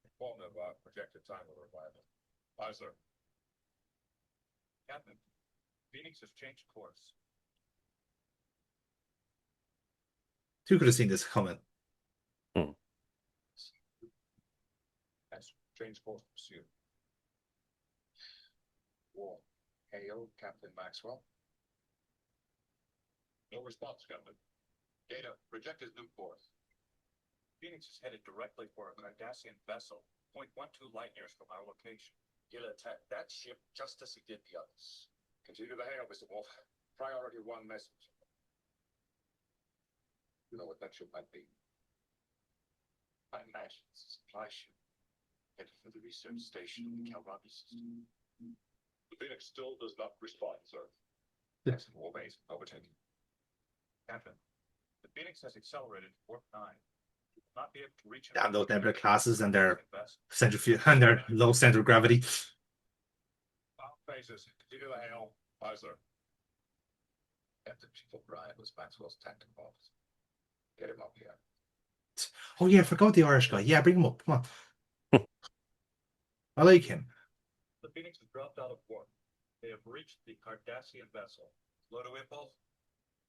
Inform them about projected time of arrival. Aye, sir. Captain, Phoenix has changed course. Who could have seen this coming? Has changed course to pursue. War. Hail, Captain Maxwell. No response, Captain. Data, project his new course. Phoenix is headed directly for a Cardassian vessel, 0.12 light years from our location. He'll attack that ship just as he did the others. Continue the hail, Mr. Wolf. Priority 1 message. You know what that ship might be? I imagine it's a supply ship headed for the research station of the Kalrabi system. The Phoenix still does not respond, sir. Excellent, war base, overtaking. Captain, the Phoenix has accelerated to warp 9. Not be able to reach Damn those nebula classes and their centrifuge and their low center of gravity. Bound phases, continue the hail. Aye, sir. Captain Chief O'Brien was Maxwell's tactical officer. Get him up here. Oh yeah, I forgot the Irish guy. Yeah, bring him up. Come on. I like him. The Phoenix has dropped out of warp. They have reached the Cardassian vessel. Slow to impulse.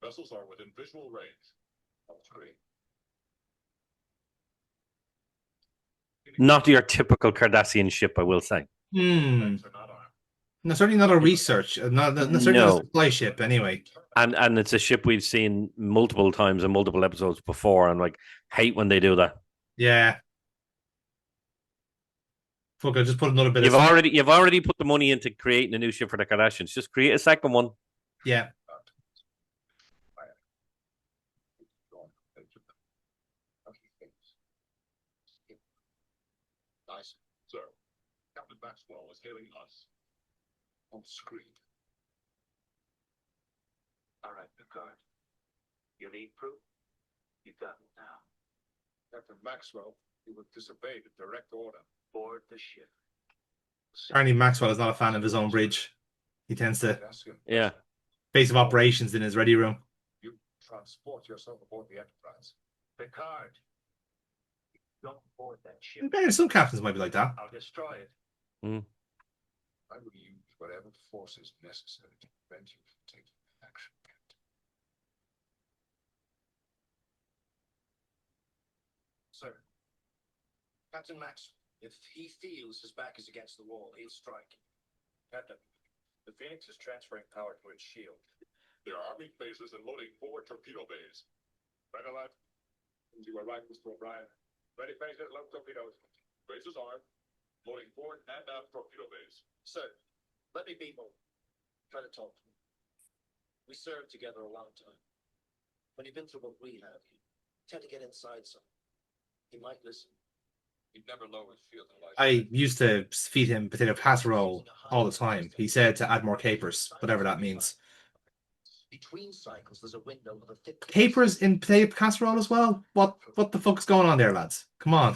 Vessels are within visual range. Level 3. Not your typical Cardassian ship, I will say. Phoenix are not armed. No, certainly not a research, not certainly not a supply ship. Anyway, And it's a ship we've seen multiple times in multiple episodes before, and like hate when they do that. yeah. Fuck, I just put another bit. You've already put the money into creating a new ship for the Kardashians. Just create a second one. Yeah. Nice, sir. Captain Maxwell is hailing us on screen. All right, Picard. You need proof? You got it now. Captain Maxwell, you will disobey the direct order. Board the ship. Apparently, Maxwell is not a fan of his own bridge. He tends to Yeah. base of operations in his ready room. You transport yourself aboard the Enterprise. Picard, don't board that ship. Some captains might be like that. I'll destroy it. Mm. I will use whatever force is necessary to prevent you from taking action, Captain. Sir. Captain Max, if he feels his back is against the wall, he'll strike. Captain, the Phoenix is transferring power to its shield. There are arming bases and loading 4 torpedo bays. Right alive. You are right, Mr. O'Brien. Ready phases, load torpedoes. Bases armed. Loading 4 and aft torpedo bays. Sir, let me be more. Try to talk to him. We served together a long time. When you've been through what we have, you tend to get inside some. He might listen. He'd never lower his shield in life. I used to feed him potato casserole all the time. He said to add more capers, whatever that means. Between cycles, there's a window of a thick Capers in potato casserole as well? What the fuck is going on there, lads? Come on.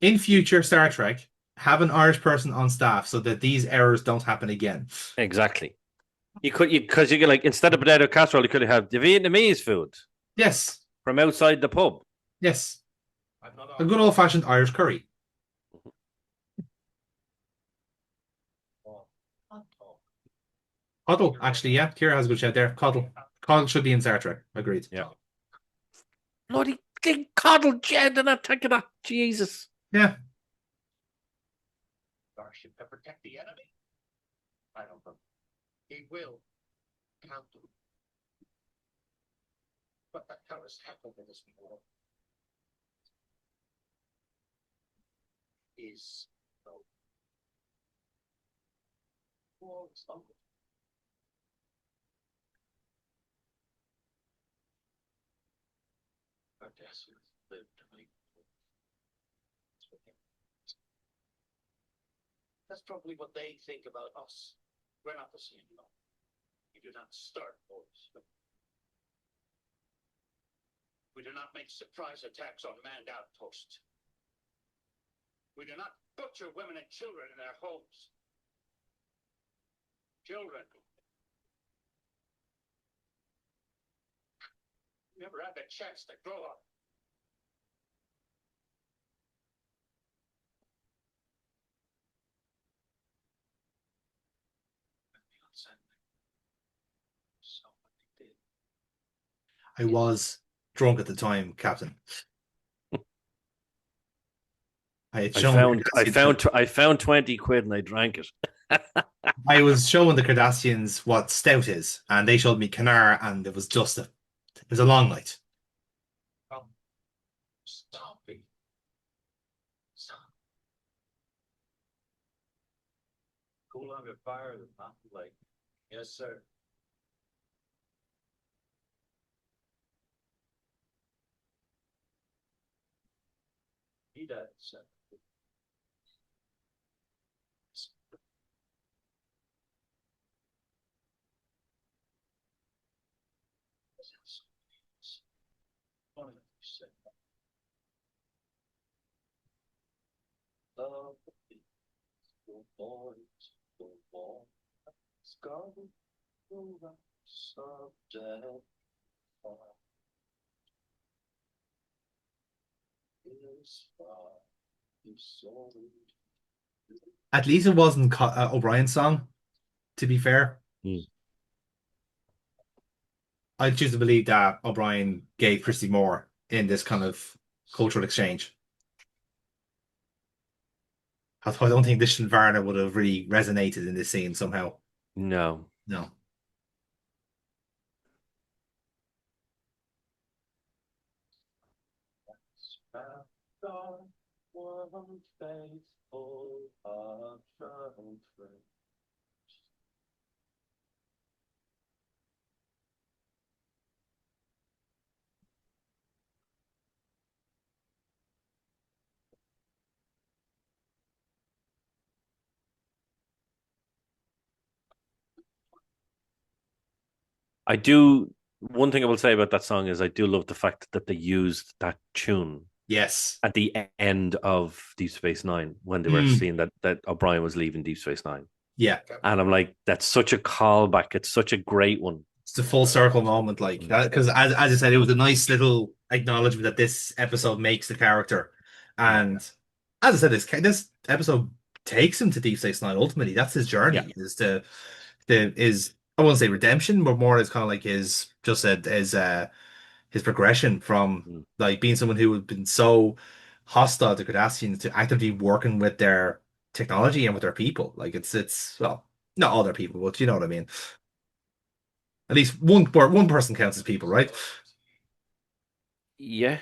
In future Star Trek, have an Irish person on staff so that these errors don't happen again. Exactly. You could like instead of potato casserole, you could have the Vietnamese food. Yes. From outside the pub. Yes. A good old-fashioned Irish curry. Coddle, actually, yeah. Kira has a good shout there. Coddle. Coddle should be in Star Trek. Agreed. Yeah. Bloody coddle Jed and attacking that. Jesus. Yeah. Starship to protect the enemy. I don't know. He will count them. What the hell has happened in this war? Is no war is over. Cardassians live to make war. That's probably what they think about us. We're not the same, no. We do not start wars. We do not make surprise attacks on manned outposts. We do not butcher women and children in their homes. Children. You never had the chance to grow up. So what they did. I was drunk at the time, Captain. I had shown the Cardassians. I found 20 quid and I drank it. I was showing the Cardassians what stout is, and they showed me Canar, and it was a long night. Stop it. Stop. Cool on your fire, the mountain lake. Yes, sir. He died, sir. Love the boys, the wall, scarlet, the rights of death. Is far, is soul. At least it wasn't O'Brien's song, to be fair. Mm. I choose to believe that O'Brien gave Christy more in this kind of cultural exchange. I don't think this Shinvarna would have really resonated in this scene somehow. No. No. One faithful heart friend. I do. One thing I will say about that song is I do love the fact that they used that tune Yes. at the end of Deep Space Nine when they were Mm. seeing that O'Brien was leaving Deep Space Nine. Yeah. And I'm like, that's such a callback. It's such a great one. It's the full circle moment, like because as I said, it was a nice little acknowledgement that this episode makes the character, and as I said, this episode takes him to Deep Space Nine. Ultimately, that's his journey. Yeah. Is is I won't say redemption, but more as kind of like his progression from like being someone who had been so hostile to Cardassians to actively working with their technology and with their people. Like it's well, not all their people, but you know what I mean. At least one person counts as people, right? Yeah.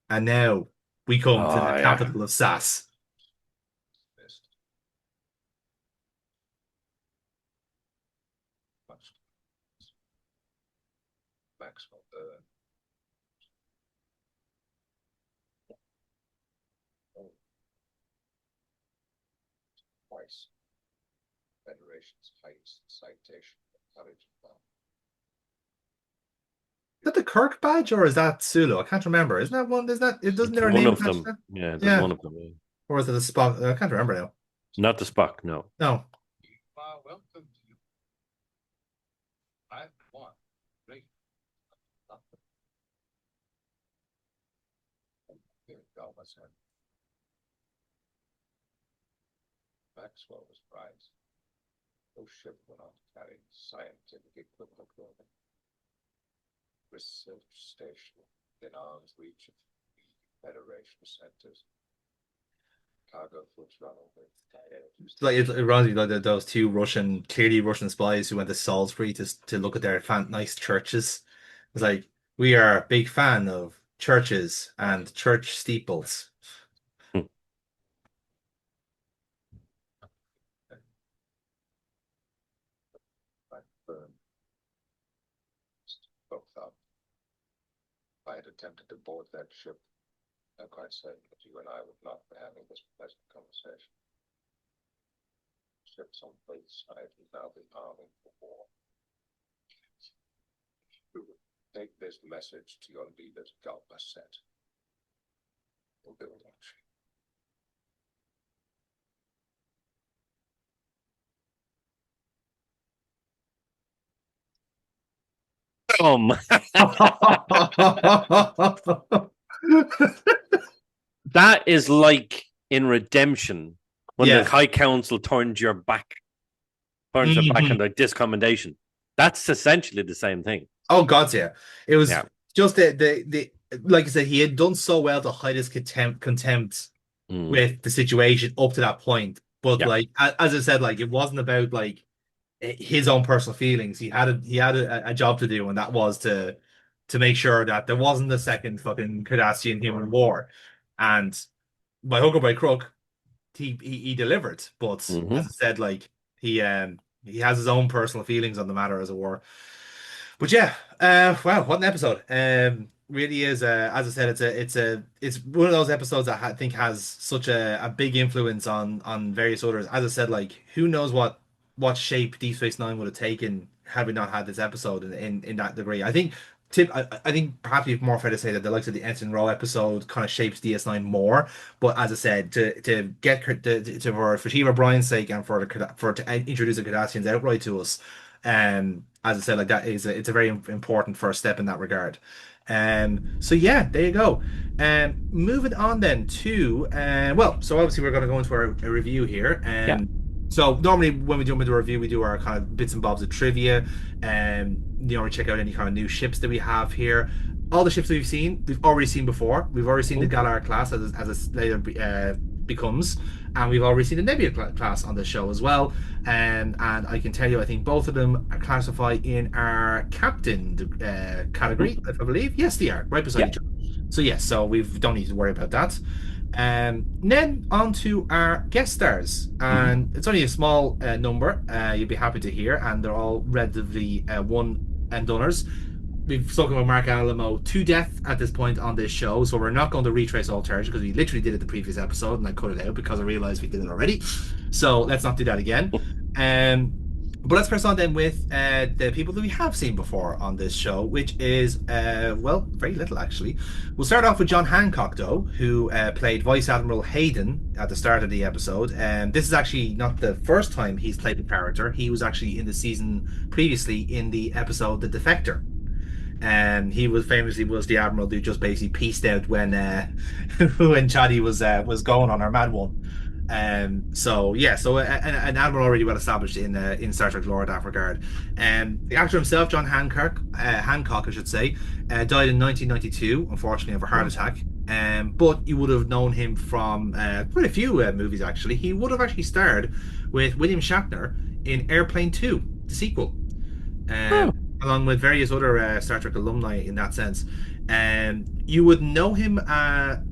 And now we come to the Oh, yeah. capital of SAS. Maxwell, twice. Federation's highest citation of courage. Is that the Kirk badge or is that Sulu? I can't remember. Isn't that one? Is that it? Doesn't It's their one name of attached to them. that? Yeah, there's Yeah. one of them. Yeah. Or is it a Spock? I can't remember now. Not the Spock, no. No. Welcome to you. I want great. Here, Galveston. Maxwell was right. No ship went on to carry scientific equipment building. Research station in arm's reach of Federation centers. Cargo fleets run over. It's like it reminds me like those two clearly Russian spies who went to Salisbury to look at their nice churches. It's like we are a big fan of churches and church steeples. Both up. I had attempted to board that ship. I'm quite certain that you and I would not be having this pleasant conversation. Ships on both sides will now be arming for war. Take this message to your leaders, Galveston. We'll build on ship. Boom! That is like in Redemption when the Yeah. High Council turns their back on Mhm. the discommendation. That's essentially the same thing. Oh God, yeah. It was Yeah. just the like I said, he had done so well to hide his contempt Mm. with the situation up to that point. But Yeah. like as I said, like it wasn't about like his own personal feelings. He had a job to do, and that was to make sure that there wasn't a second fucking Cardassian human war. And by hook or by crook, he delivered. But Hmm. as I said, like he has his own personal feelings on the matter, as it were. But yeah, wow, what an episode! Really is. As I said, it's one of those episodes that I think has such a big influence on various others. As I said, like who knows what shape Deep Space Nine would have taken had we not had this episode in that degree. I think perhaps it's more fair to say that the likes of the Ensign Row episode kind of shapes DS9 more. But as I said, to get for Shiva O'Brien's sake and for to introduce the Cardassians outright to us, as I said, like that is it's a very important first step in that regard. So yeah, there you go. Moving on then to so obviously we're going to go into a review here. Yeah. So normally when we do a review, we do our kind of bits and bobs of trivia, and we check out any kind of new ships that we have here. All the ships we've already seen before. We've already seen the Galar class as it later becomes, and we've already seen the Nebula class on the show as well. And I can tell you, I think both of them are classified in our captain category, I believe. Yes, they are right beside Yeah. each other. So yes, so we don't need to worry about that. Then on to our guest stars, and it's only a small number. You'll be happy to hear, and they're all relatively one and doners. We've spoken with Mark Alamo to death at this point on this show, so we're not going to retrace all territory because we literally did it the previous episode, and I cut it out because I realized we did it already. So let's not do that again. But let's press on then with the people that we have seen before on this show, which is, very little actually. We'll start off with John Hancock, though, who played Vice Admiral Hayden at the start of the episode. And this is actually not the first time he's played the character. He was actually in the season previously in the episode The Defector. And he was the admiral who just basically pieced out when when Chaddy was going on her mad one. So an admiral already well established in Star Trek lore in that regard. The actor himself, John Hancock, I should say, died in 1992, unfortunately, of a heart attack. But you would have known him from quite a few movies actually. He would have actually starred with William Shatner in Airplane 2, the sequel. Along with various other Star Trek alumni in that sense. You would know him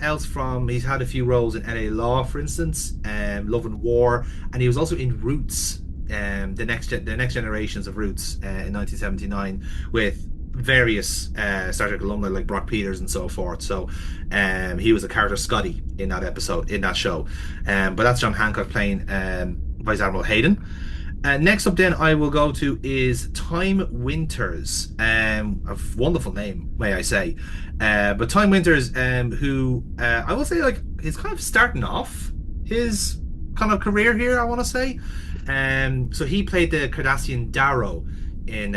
else from he's had a few roles in LA Law, for instance, Love and War, and he was also in Roots, the next generations of Roots in 1979 with various Star Trek alumni like Brock Peters and so forth. So he was a character Scotty in that show. But that's John Hancock playing Vice Admiral Hayden. Next up, then, I will go to is Time Winters. A wonderful name, may I say. But Time Winters, who I will say, like, he's kind of starting off his kind of career here, I want to say. So he played the Cardassian Darrow in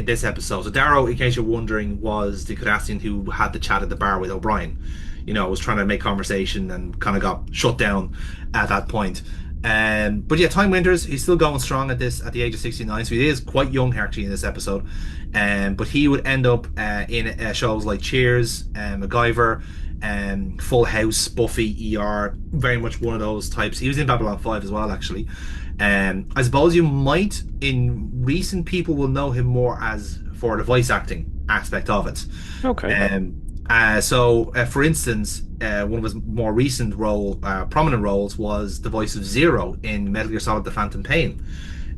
this episode. So Darrow, in case you're wondering, was the Cardassian who had the chat at the bar with O'Brien. Was trying to make conversation and kind of got shut down at that point. But yeah, Time Winters, he's still going strong at the age of 69, so he is quite young actually in this episode. But he would end up in shows like Cheers, MacGyver, Full House, Buffy, ER, very much one of those types. He was in Babylon 5 as well, actually. I suppose you might, in recent people, will know him more as for the voice acting aspect of it. Okay. For instance, one of his more recent prominent roles was the voice of Zero in Metal Gear Solid: The Phantom Pain,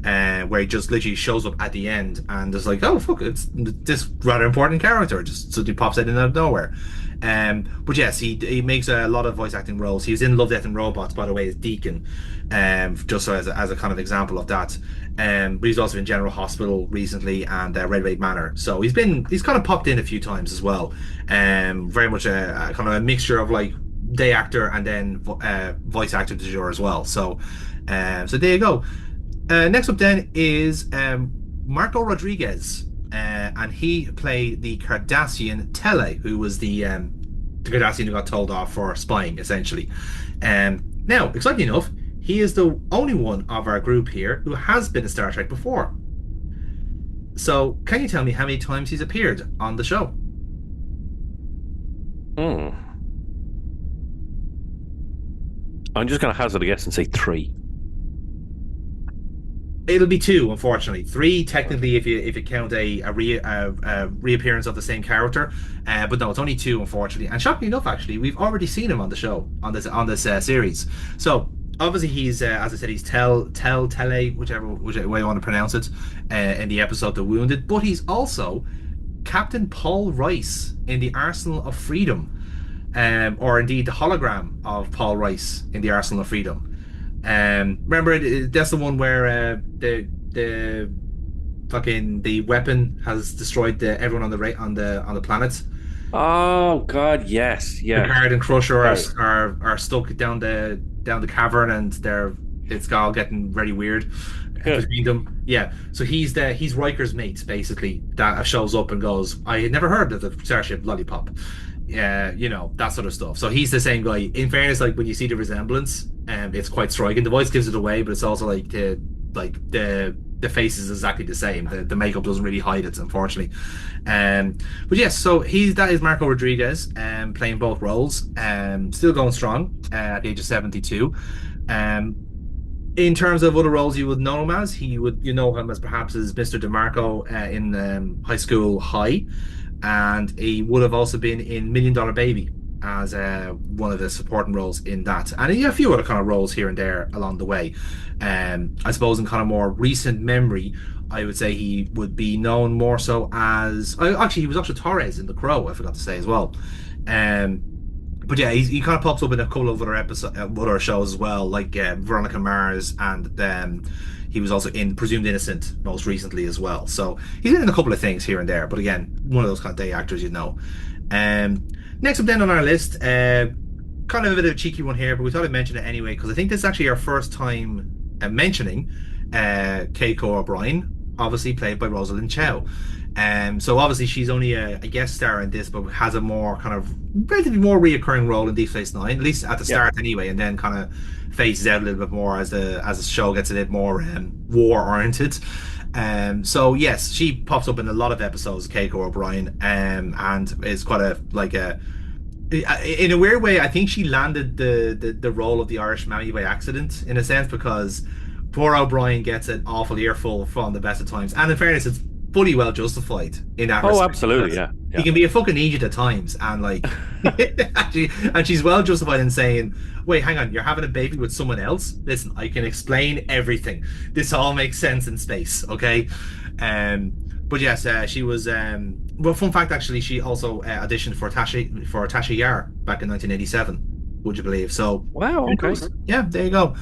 where he just literally shows up at the end and is like, "Oh fuck, it's this rather important character," just suddenly pops out of nowhere. But yes, he makes a lot of voice acting roles. He was in Love, Death and Robots, by the way, as Deacon, just so as a kind of example of that. But he's also in General Hospital recently and Red Wave Manor. So he's kind of popped in a few times as well. Very much a kind of a mixture of like day actor and then voice actor du jour as well. So there you go. Next up then is Marco Rodriguez. and he played the Cardassian Tele, who was the Cardassian who got told off for spying, essentially. Now, exciting enough, he is the only one of our group here who has been in Star Trek before. So, can you tell me how many times he's appeared on the show? Hmm. I'm just going to hazard a guess and say 3. It'll be 2, unfortunately. 3, technically, if you count a reappearance of the same character, but no, it's only 2, unfortunately. And shockingly enough, actually, we've already seen him on the show on this series. So obviously, he's as I said, he's Tele, whichever way you want to pronounce it, in the episode The Wounded. But he's also Captain Paul Rice in the Arsenal of Freedom, or indeed the hologram of Paul Rice in the Arsenal of Freedom. Remember, that's the one where the fucking the weapon has destroyed everyone on the planet. Oh God, yes, yeah. Picard and Crusher Right. are stuck down the cavern, and it's all getting very weird Yeah. between them. Yeah, so he's Riker's mate, basically, that shows up and goes, I had never heard of the Starship Lollipop. Yeah, that sort of stuff. So he's the same guy. In fairness, like when you see the resemblance, it's quite striking. The voice gives it away, but it's also like the face is exactly the same. The makeup doesn't really hide it, unfortunately. But yes, so that is Marco Rodriguez, playing both roles, still going strong at the age of 72. In terms of other roles you would know him as, you know him as perhaps as Mr. DeMarco in High School High, and he would have also been in Million Dollar Baby as one of the supporting roles in that, and a few other kind of roles here and there along the way. I suppose in kind of more recent memory, I would say he would be known more so as actually he was also Torres in The Crow. I forgot to say as well. But yeah, he kind of pops up in a couple of other other shows as well, like Veronica Mars, and he was also in Presumed Innocent most recently as well. So he's been in a couple of things here and there, but again, one of those kind of day actors, Next up then on our list, kind of a bit of a cheeky one here, but we thought I'd mention it anyway, because I think this is actually our first time mentioning Keiko O'Brien, obviously played by Rosalind Chow. So obviously she's only a guest star in this, but has a more kind of relatively more reoccurring role in Deep Space Nine, at least at the start anyway, and then kind of phases out a little bit more as the show gets a bit more war oriented. So yes, she pops up in a lot of episodes of Keiko O'Brien, and is quite in a weird way. I think she landed the role of the Irish Mammy by accident, in a sense, because poor O'Brien gets an awful earful from the best of times, and in fairness, it's fully well justified in that respect. Absolutely, yeah. He can be a fucking idiot at times, and like, and she's well justified in saying, "Wait, hang on, you're having a baby with someone else? Listen, I can explain everything. This all makes sense in space, okay?" But yes, she was. Well, fun fact, actually, she also auditioned for Tasha Yar back in 1987. Would you believe? So wow, okay, yeah, there you go.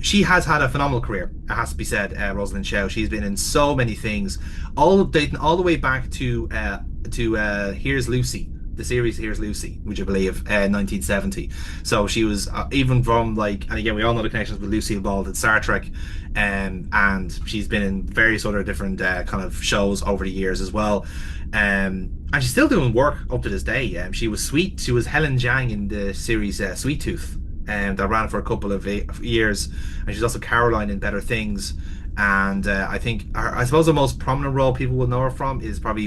She has had a phenomenal career, it has to be said. Rosalind Chow. She's been in so many things, dating all the way back to Here's Lucy, the series Here's Lucy, would you believe, 1970. So she was even from like, and again, we all know the connections with Lucille Ball in Star Trek, and she's been in various other different kind of shows over the years as well. And she's still doing work up to this day. She was Helen Zhang in the series Sweet Tooth, that ran for a couple of years, and she's also Caroline in Better Things. And I think I suppose the most prominent role people will know her from is probably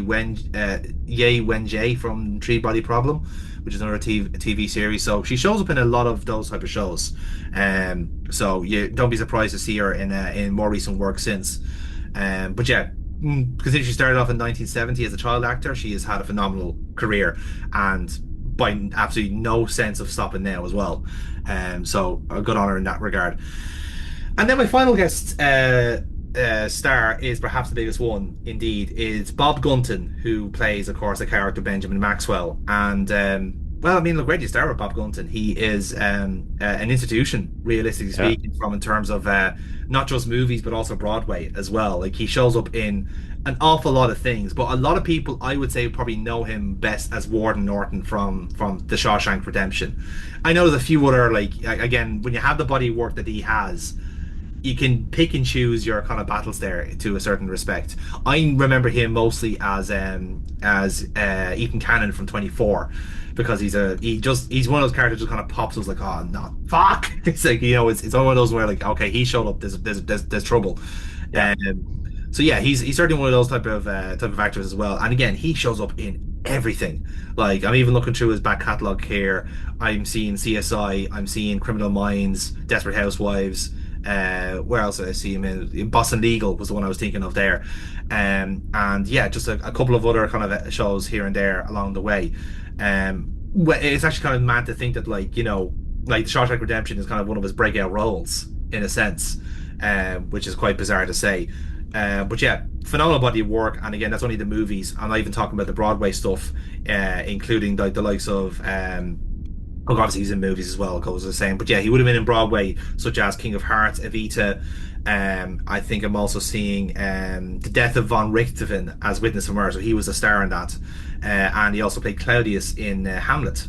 Ye Wen-jie from Three Body Problem, which is another TV series. So she shows up in a lot of those type of shows. So you don't be surprised to see her in more recent work since. But yeah, considering she started off in 1970 as a child actor, she has had a phenomenal career, and by absolutely no sense of stopping now as well. So a good honor in that regard. And then my final guest star is perhaps the biggest one, indeed, is Bob Gunton, who plays, of course, the character Benjamin Maxwell. And well, I mean, look, where do you start with Bob Gunton? He is an institution, realistically speaking, from in terms of not just movies but also Broadway as well. Like, he shows up in an awful lot of things, but a lot of people, I would say, probably know him best as Warden Norton from The Shawshank Redemption. I know there's a few other, like, again, when you have the body of work that he has, you can pick and choose your kind of battles there to a certain respect. I remember him mostly as Ethan Cannon from 24 because he's one of those characters that just kind of pops us like, oh no, fuck. It's like, it's one of those where like, okay, he showed up, there's trouble. Yeah. So yeah, he's certainly one of those type of actors as well. And again, he shows up in everything. Like I'm even looking through his back catalog here. I'm seeing CSI, I'm seeing Criminal Minds, Desperate Housewives. Where else did I see him in? Boston Legal was the one I was thinking of there. And yeah, just a couple of other kind of shows here and there along the way. It's actually kind of mad to think that like like Shawshank Redemption is kind of one of his breakout roles in a sense, which is quite bizarre to say. But yeah, phenomenal body of work, and again, that's only the movies. I'm not even talking about the Broadway stuff, including the likes of obviously he's in movies as well, goes the same. But yeah, he would have been in Broadway, such as King of Hearts, Evita. I think I'm also seeing The Death of Von Richthofen as Witness of Murder. So he was a star in that, and he also played Claudius in Hamlet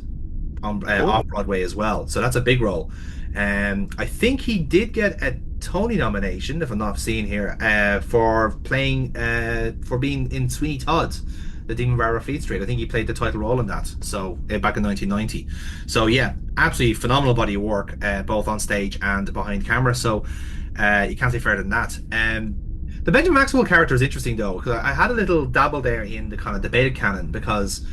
on off Broadway as well. So that's a big role. I think he did get a Tony nomination, if I'm not seeing here, for playing for being in Sweeney Todd, the Demon Barber of Fleet Street. I think he played the title role in that. So back in 1990. So yeah, absolutely phenomenal body of work, both on stage and behind camera. So you can't say fairer than that. The Benjamin Maxwell character is interesting though, because I had a little dabble there in the kind of debated canon, because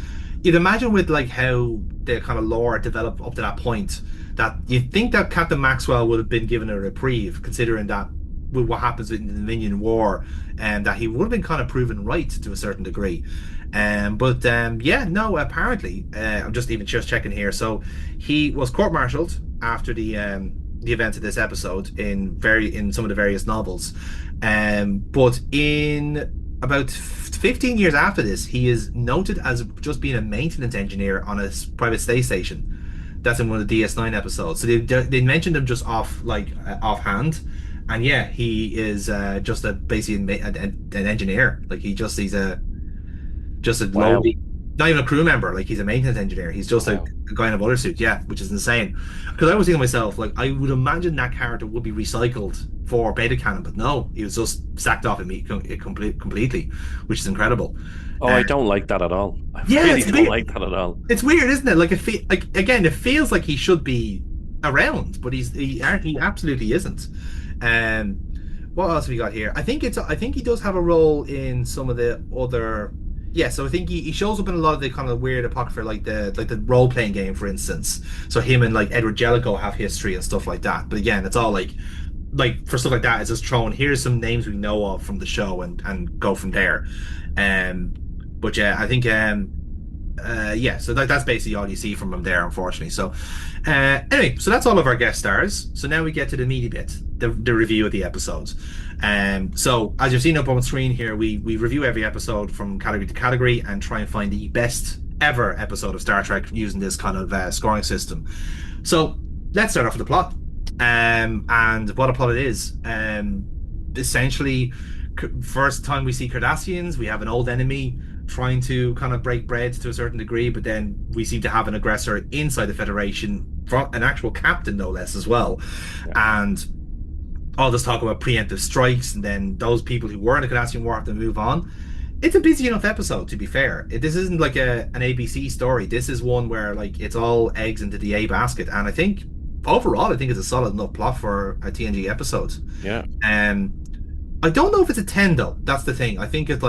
you'd imagine with like how the kind of lore developed up to that point, that you'd think that Captain Maxwell would have been given a reprieve, considering that with what happens in the Dominion War, and that he would have been kind of proven right to a certain degree. But yeah, no, apparently, I'm just checking here. So he was court-martialed after the events of this episode in some of the various novels. But in about 15 years after this, he is noted as just being a maintenance engineer on a private space station. That's in one of the DS9 episodes. So they mentioned him just offhand, and yeah, he is just basically an engineer. Like he's a lowly, not even a crew member. Like he's a maintenance engineer. He's just a guy in a butter suit. Yeah, which is insane. Because I was thinking to myself, like I would imagine that character would be recycled for beta canon, but no, he was just sacked off completely, which is incredible. Oh, I don't like that at all. I yeah, really don't like that at all. It's weird, isn't it? Like, again, it feels like he should be around, but he absolutely isn't. What else have we got here? I think he does have a role in some of the other. Yeah, so I think he shows up in a lot of the kind of weird apocrypha, like the role playing game, for instance. So him and like Edward Jellicoe have history and stuff like that. But again, it's all like for stuff like that, it's just thrown. Here's some names we know of from the show, and go from there. But yeah, I think yeah, so that's basically all you see from him there, unfortunately. So anyway, so that's all of our guest stars. So now we get to the meaty bit, the review of the episodes. So as you've seen up on screen here, we review every episode from category to category and try and find the best ever episode of Star Trek using this kind of scoring system. So let's start off with the plot, and what a plot it is. Essentially, first time we see Cardassians, we have an old enemy trying to kind of break bread to a certain degree, but then we seem to have an aggressor inside the Federation, from an actual captain no less as well. Yeah. And all this talk about preemptive strikes, and then those people who were in the Cardassian War have to move on. It's a busy enough episode, to be fair. This isn't like an ABC story. This is one where like it's all eggs into the A basket, and I think overall I think it's a solid enough plot for a TNG episode. Yeah. I don't know if it's a 10 though. That's the thing. I think it's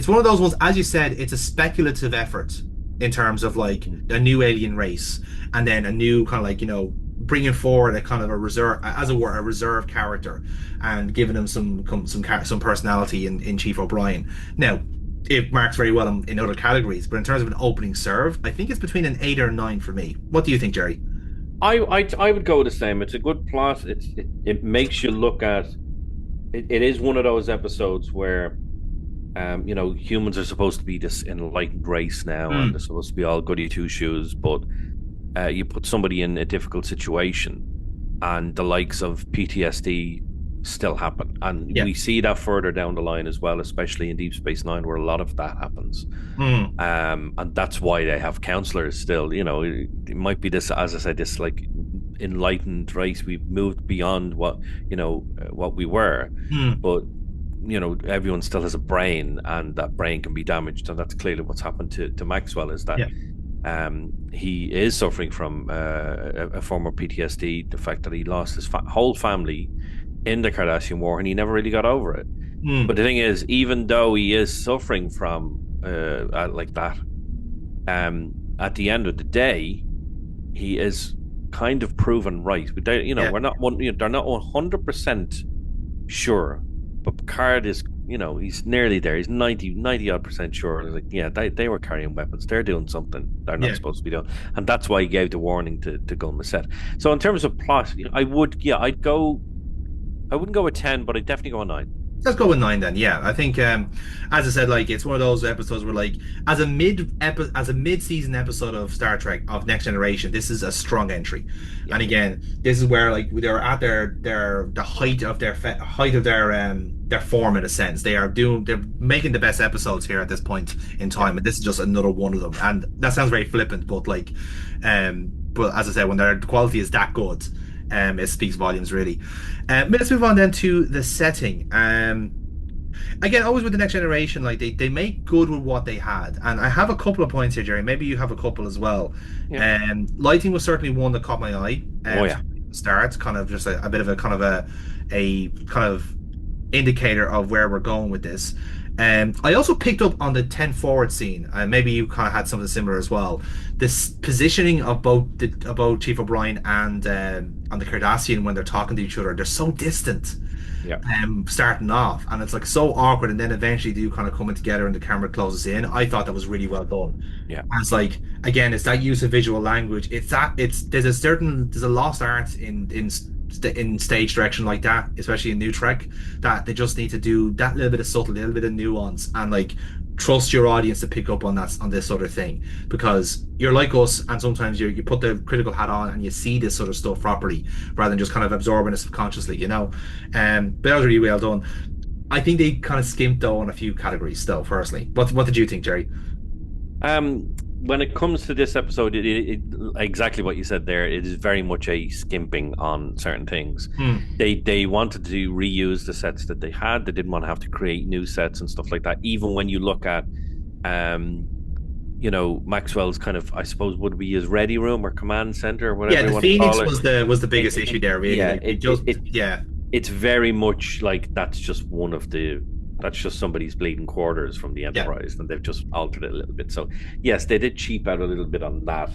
one of those ones, as you said, it's a speculative effort in terms of like a new alien race, and then a new kind of like, bringing forward a kind of a reserve, as it were, a reserve character, and giving him some personality in Chief O'Brien. Now, it marks very well in other categories, but in terms of an opening serve, I think it's between an 8 or a 9 for me. What do you think, Jerry? I would go the same. It's a good plot. It makes you look at. It is one of those episodes where, humans are supposed to be this enlightened race now, and they're supposed to be all goody two shoes, but you put somebody in a difficult situation, and the likes of PTSD still happen, and we see that further down the line as well, especially in Deep Space Nine, where a lot of that happens. And that's why they have counselors still. It might be this, as I said, this like enlightened race. We've moved beyond what we were, Hmm. but everyone still has a brain, and that brain can be damaged, and that's clearly what's happened to Maxwell. Is that Yeah. he is suffering from a form of PTSD, the fact that he lost his whole family in the Cardassian War, and he never really got over it. But Hmm. the thing is, even though he is suffering from like that, at the end of the day, he is kind of proven right. But Yeah. we're not they're not 100% sure, but Picard is, he's nearly there. He's 90 odd percent sure. Like, yeah, they were carrying weapons. They're doing something they're not Yeah. supposed to be doing, and that's why he gave the warning to Gun Masset. So in terms of plot, I would, yeah, I wouldn't go with 10, but I'd definitely go with 9. Let's go with 9 then. Yeah, I think as I said, like it's one of those episodes where like as a mid-season episode of Star Trek of Next Generation, this is a strong entry. Yeah. And again, this is where like they're at the height of their form in a sense. They're making the best episodes here at this point in time, and this is just another one of them. And that sounds very flippant, but like but as I said, when their quality is that good, it speaks volumes really. Let's move on then to the setting. Again, always with the Next Generation, like they make good with what they had, and I have a couple of points here, Jerry. Maybe you have a couple as well. Yeah. Lighting was certainly one that caught my eye. Oh yeah. Start kind of just a bit of a kind of a kind of indicator of where we're going with this. I also picked up on the 10 forward scene, and maybe you kind of had something similar as well. This positioning of both Chief O'Brien and the Cardassian when they're talking to each other, they're so distant. Yeah. Starting off, and it's like so awkward, and then eventually they do kind of coming together, and the camera closes in. I thought that was really well done. Yeah. And it's like again, it's that use of visual language. There's a lost art in stage direction like that, especially in New Trek, that they just need to do that little bit of subtlety, a little bit of nuance, and like trust your audience to pick up on this sort of thing, because you're like us, and sometimes you put the critical hat on and you see this sort of stuff properly rather than just kind of absorbing it subconsciously. But that was really well done. I think they kind of skimped though on a few categories still. Personally, what did you think, Jerry? When it comes to this episode, exactly what you said there, it is very much a skimping on certain things. They wanted to reuse the sets that they had. They didn't want to have to create new sets and stuff like that. Even when you look at, Maxwell's kind of, I suppose, would be his ready room or command center or whatever. Yeah, the Phoenix was the biggest issue there. Really, yeah, it's very much like that's just somebody's bleeding quarters from the Enterprise, and they've just altered it a little bit. So yes, they did cheap out a little bit on that,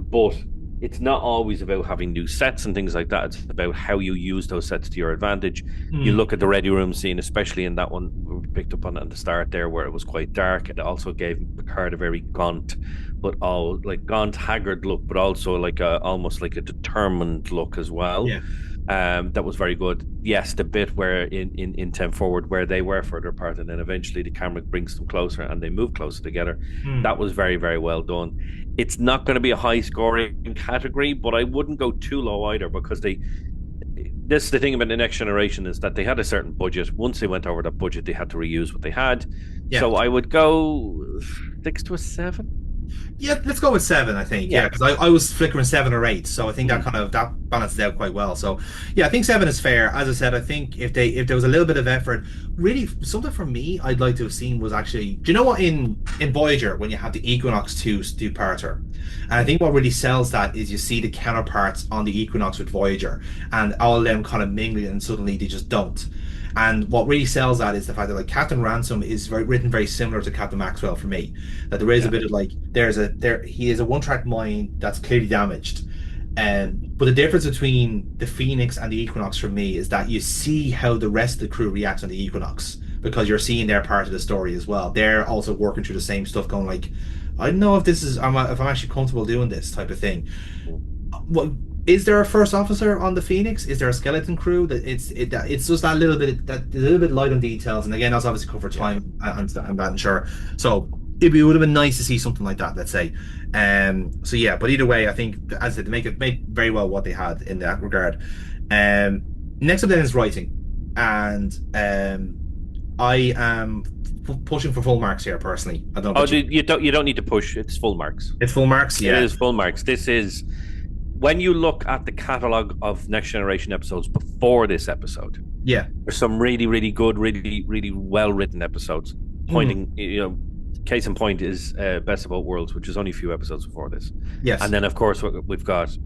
but it's not always about having new sets and things like that. It's about how you use those sets to your advantage. You look at the ready room scene, especially in that one we picked up on at the start there, where it was quite dark. It also gave Picard a very gaunt, haggard look, but also like almost like a determined look as well. Yeah. That was very good. Yes, the bit where in 10 forward where they were further apart, and then eventually the camera brings them closer and they move closer together. That was very, very well done. It's not going to be a high scoring category, but I wouldn't go too low either, because this is the thing about the Next Generation, is that they had a certain budget. Once they went over that budget, they had to reuse what they had. So I would go 6 to a 7. Yeah, let's go with 7, I think. Yeah, because I was flickering 7 or 8, so I think that balances out quite well. So yeah, I think 7 is fair. As I said, I think if there was a little bit of effort, really something for me I'd like to have seen was actually, do you know what, in Voyager when you have the Equinox 2 two-parter, and I think what really sells that is you see the counterparts on the Equinox with Voyager, and all of them kind of mingling, and suddenly they just don't. And what really sells that is the fact that like Captain Ransom is written very similar to Captain Maxwell for me. That there is a bit of like he is a one-track mind that's clearly damaged. But the difference between the Phoenix and the Equinox for me is that you see how the rest of the crew reacts on the Equinox, because you're seeing their part of the story as well. They're also working through the same stuff, going like, I don't know if I'm actually comfortable doing this type of thing. What is there a first officer on the Phoenix? Is there a skeleton crew? That it's just that little bit light on details, and again, that's obviously covered time. I'm not sure. So it would have been nice to see something like that, let's say. So yeah, but either way, I think, as I said, they make very well what they had in that regard. Next up then is writing, and I am pushing for full marks here personally. I don't. You don't need to push. It's full marks. It's full marks. Yeah, it is full marks. when you look at the catalog of Next Generation episodes before this episode, Yeah. there's some really, really good, really, really well written episodes. Pointing, case in point is Best of Both Worlds, which is only a few episodes before this. Yes. And then, of course, we've got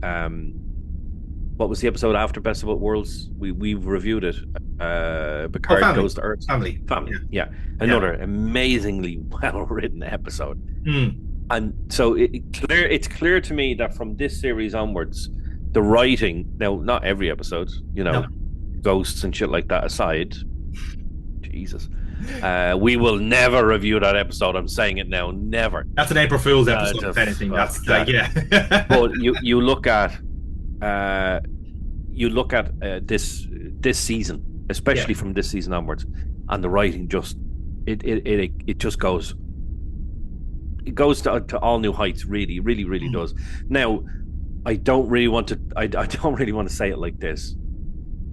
what was the episode after Best of Both Worlds? We've reviewed it. Picard Goes to Earth. Family. Yeah. Another amazingly well written episode. And so it's clear to me that from this series onwards, the writing, now not every episode, ghosts and shit like that aside, Jesus, we will never review that episode. I'm saying it now, never. That's an April Fool's episode, if anything. That's But you look at this season, especially from this season onwards, and the writing just it just goes. It goes to all new heights. Really, really, really does. Now, I don't really want to say it like this,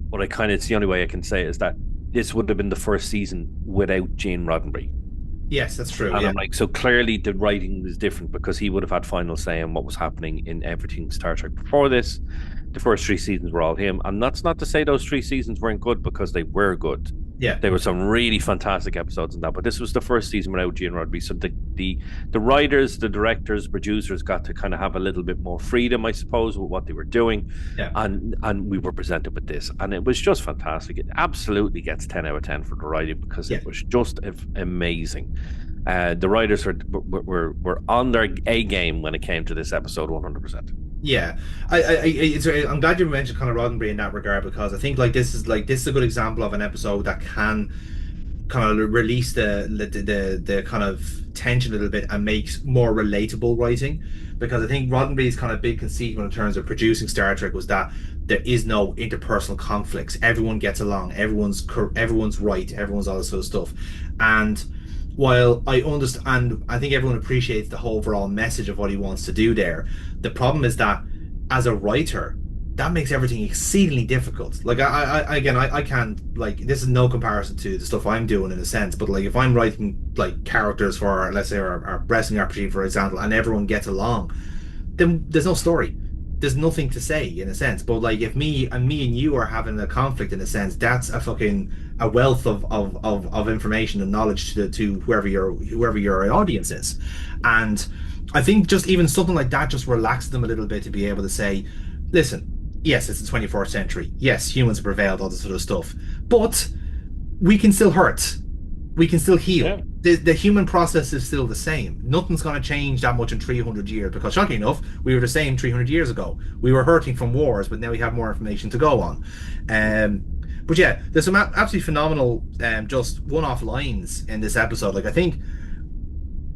but it's the only way I can say it is that this would have been the first season without Gene Roddenberry. Yes, that's true. And I'm like, so clearly the writing was different because he would have had final say in what was happening in everything Star Trek before this. The first 3 seasons were all him, and that's not to say those 3 seasons weren't good, because they were good. Yeah, there were some really fantastic episodes in that, but this was the first season without Gene Roddenberry, so the writers, the directors, producers got to kind of have a little bit more freedom, I suppose, with what they were doing. And we were presented with this, and it was just fantastic. It absolutely gets 10 out of 10 for the writing, because it was just amazing. The writers were on their A game when it came to this episode, 100%. Yeah, I'm glad you mentioned kind of Roddenberry in that regard, because I think this is a good example of an episode that can kind of release the kind of tension a little bit and makes more relatable writing. Because I think Roddenberry's kind of big conceit in terms of producing Star Trek was that there is no interpersonal conflicts. Everyone gets along. Everyone's right. Everyone's all this sort of stuff. And while I understand, I think everyone appreciates the whole overall message of what he wants to do there. The problem is that as a writer, that makes everything exceedingly difficult. Like I can't, like, this is no comparison to the stuff I'm doing in a sense, but like if I'm writing like characters for, let's say, our wrestling RPG, for example, and everyone gets along, then there's no story. There's nothing to say in a sense. But like if me and you are having a conflict in a sense, that's a wealth of information and knowledge to whoever your audience is. And I think just even something like that just relaxes them a little bit to be able to say, listen, yes, it's the 24th century. Yes, humans have prevailed, all this sort of stuff. But we can still hurt. We can still heal. Yeah. The human process is still the same. Nothing's going to change that much in 300 years, because shocking enough, we were the same 300 years ago. We were hurting from wars, but now we have more information to go on. But yeah, there's some absolutely phenomenal just one-off lines in this episode. Like I think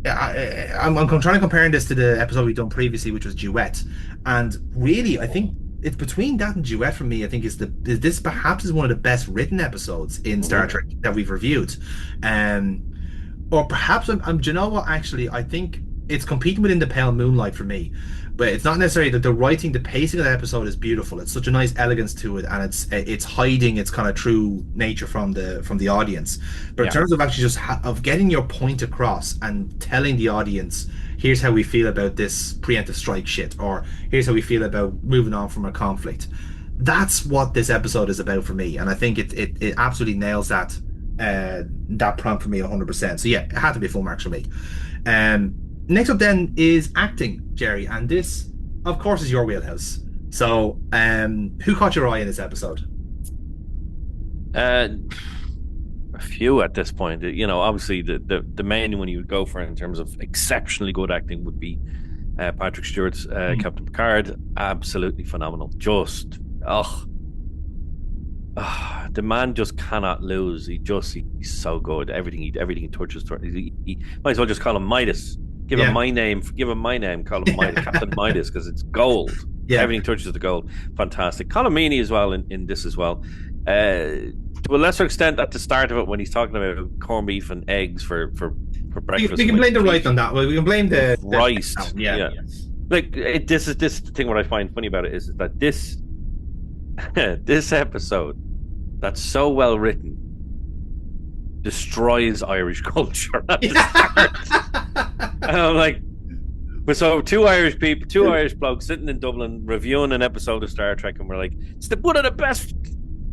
I'm trying to compare this to the episode we've done previously, which was Duet, and really I think it's between that and Duet for me. I think this perhaps is one of the best written episodes in Star Trek that we've reviewed, or perhaps do you know what? Actually, I think it's competing within the Pale Moonlight for me, but it's not necessarily that the writing, the pacing of the episode is beautiful. It's such a nice elegance to it, and it's hiding its kind of true nature from the audience. But in terms of actually just of getting your point across and telling the audience, here's how we feel about this preemptive strike shit, or here's how we feel about moving on from a conflict. That's what this episode is about for me, and I think it absolutely nails that prompt for me 100%. So yeah, it had to be full marks for me. Next up then is acting, Jerry, and this, of course, is your wheelhouse. So, who caught your eye in this episode? A few at this point. Obviously the main one you would go for in terms of exceptionally good acting would be Patrick Stewart's Captain Picard. Absolutely phenomenal. Just the man just cannot lose. He's so good. Everything he touches, he might as well just call him Midas. Give him my name. Call him Midas, Captain Midas, because it's gold. Yeah. Everything touches the gold. Fantastic. Colin Meaney as well in this as well. To a lesser extent at the start of it when he's talking about corned beef and eggs for breakfast. We can blame the rice on that. Well, we can blame the rice. Yeah. Like this is the thing. What I find funny about it is that this episode that's so well written destroys Irish culture at the start. And I'm like, But so two Irish people, two Irish blokes sitting in Dublin reviewing an episode of Star Trek, and we're like, it's one of the best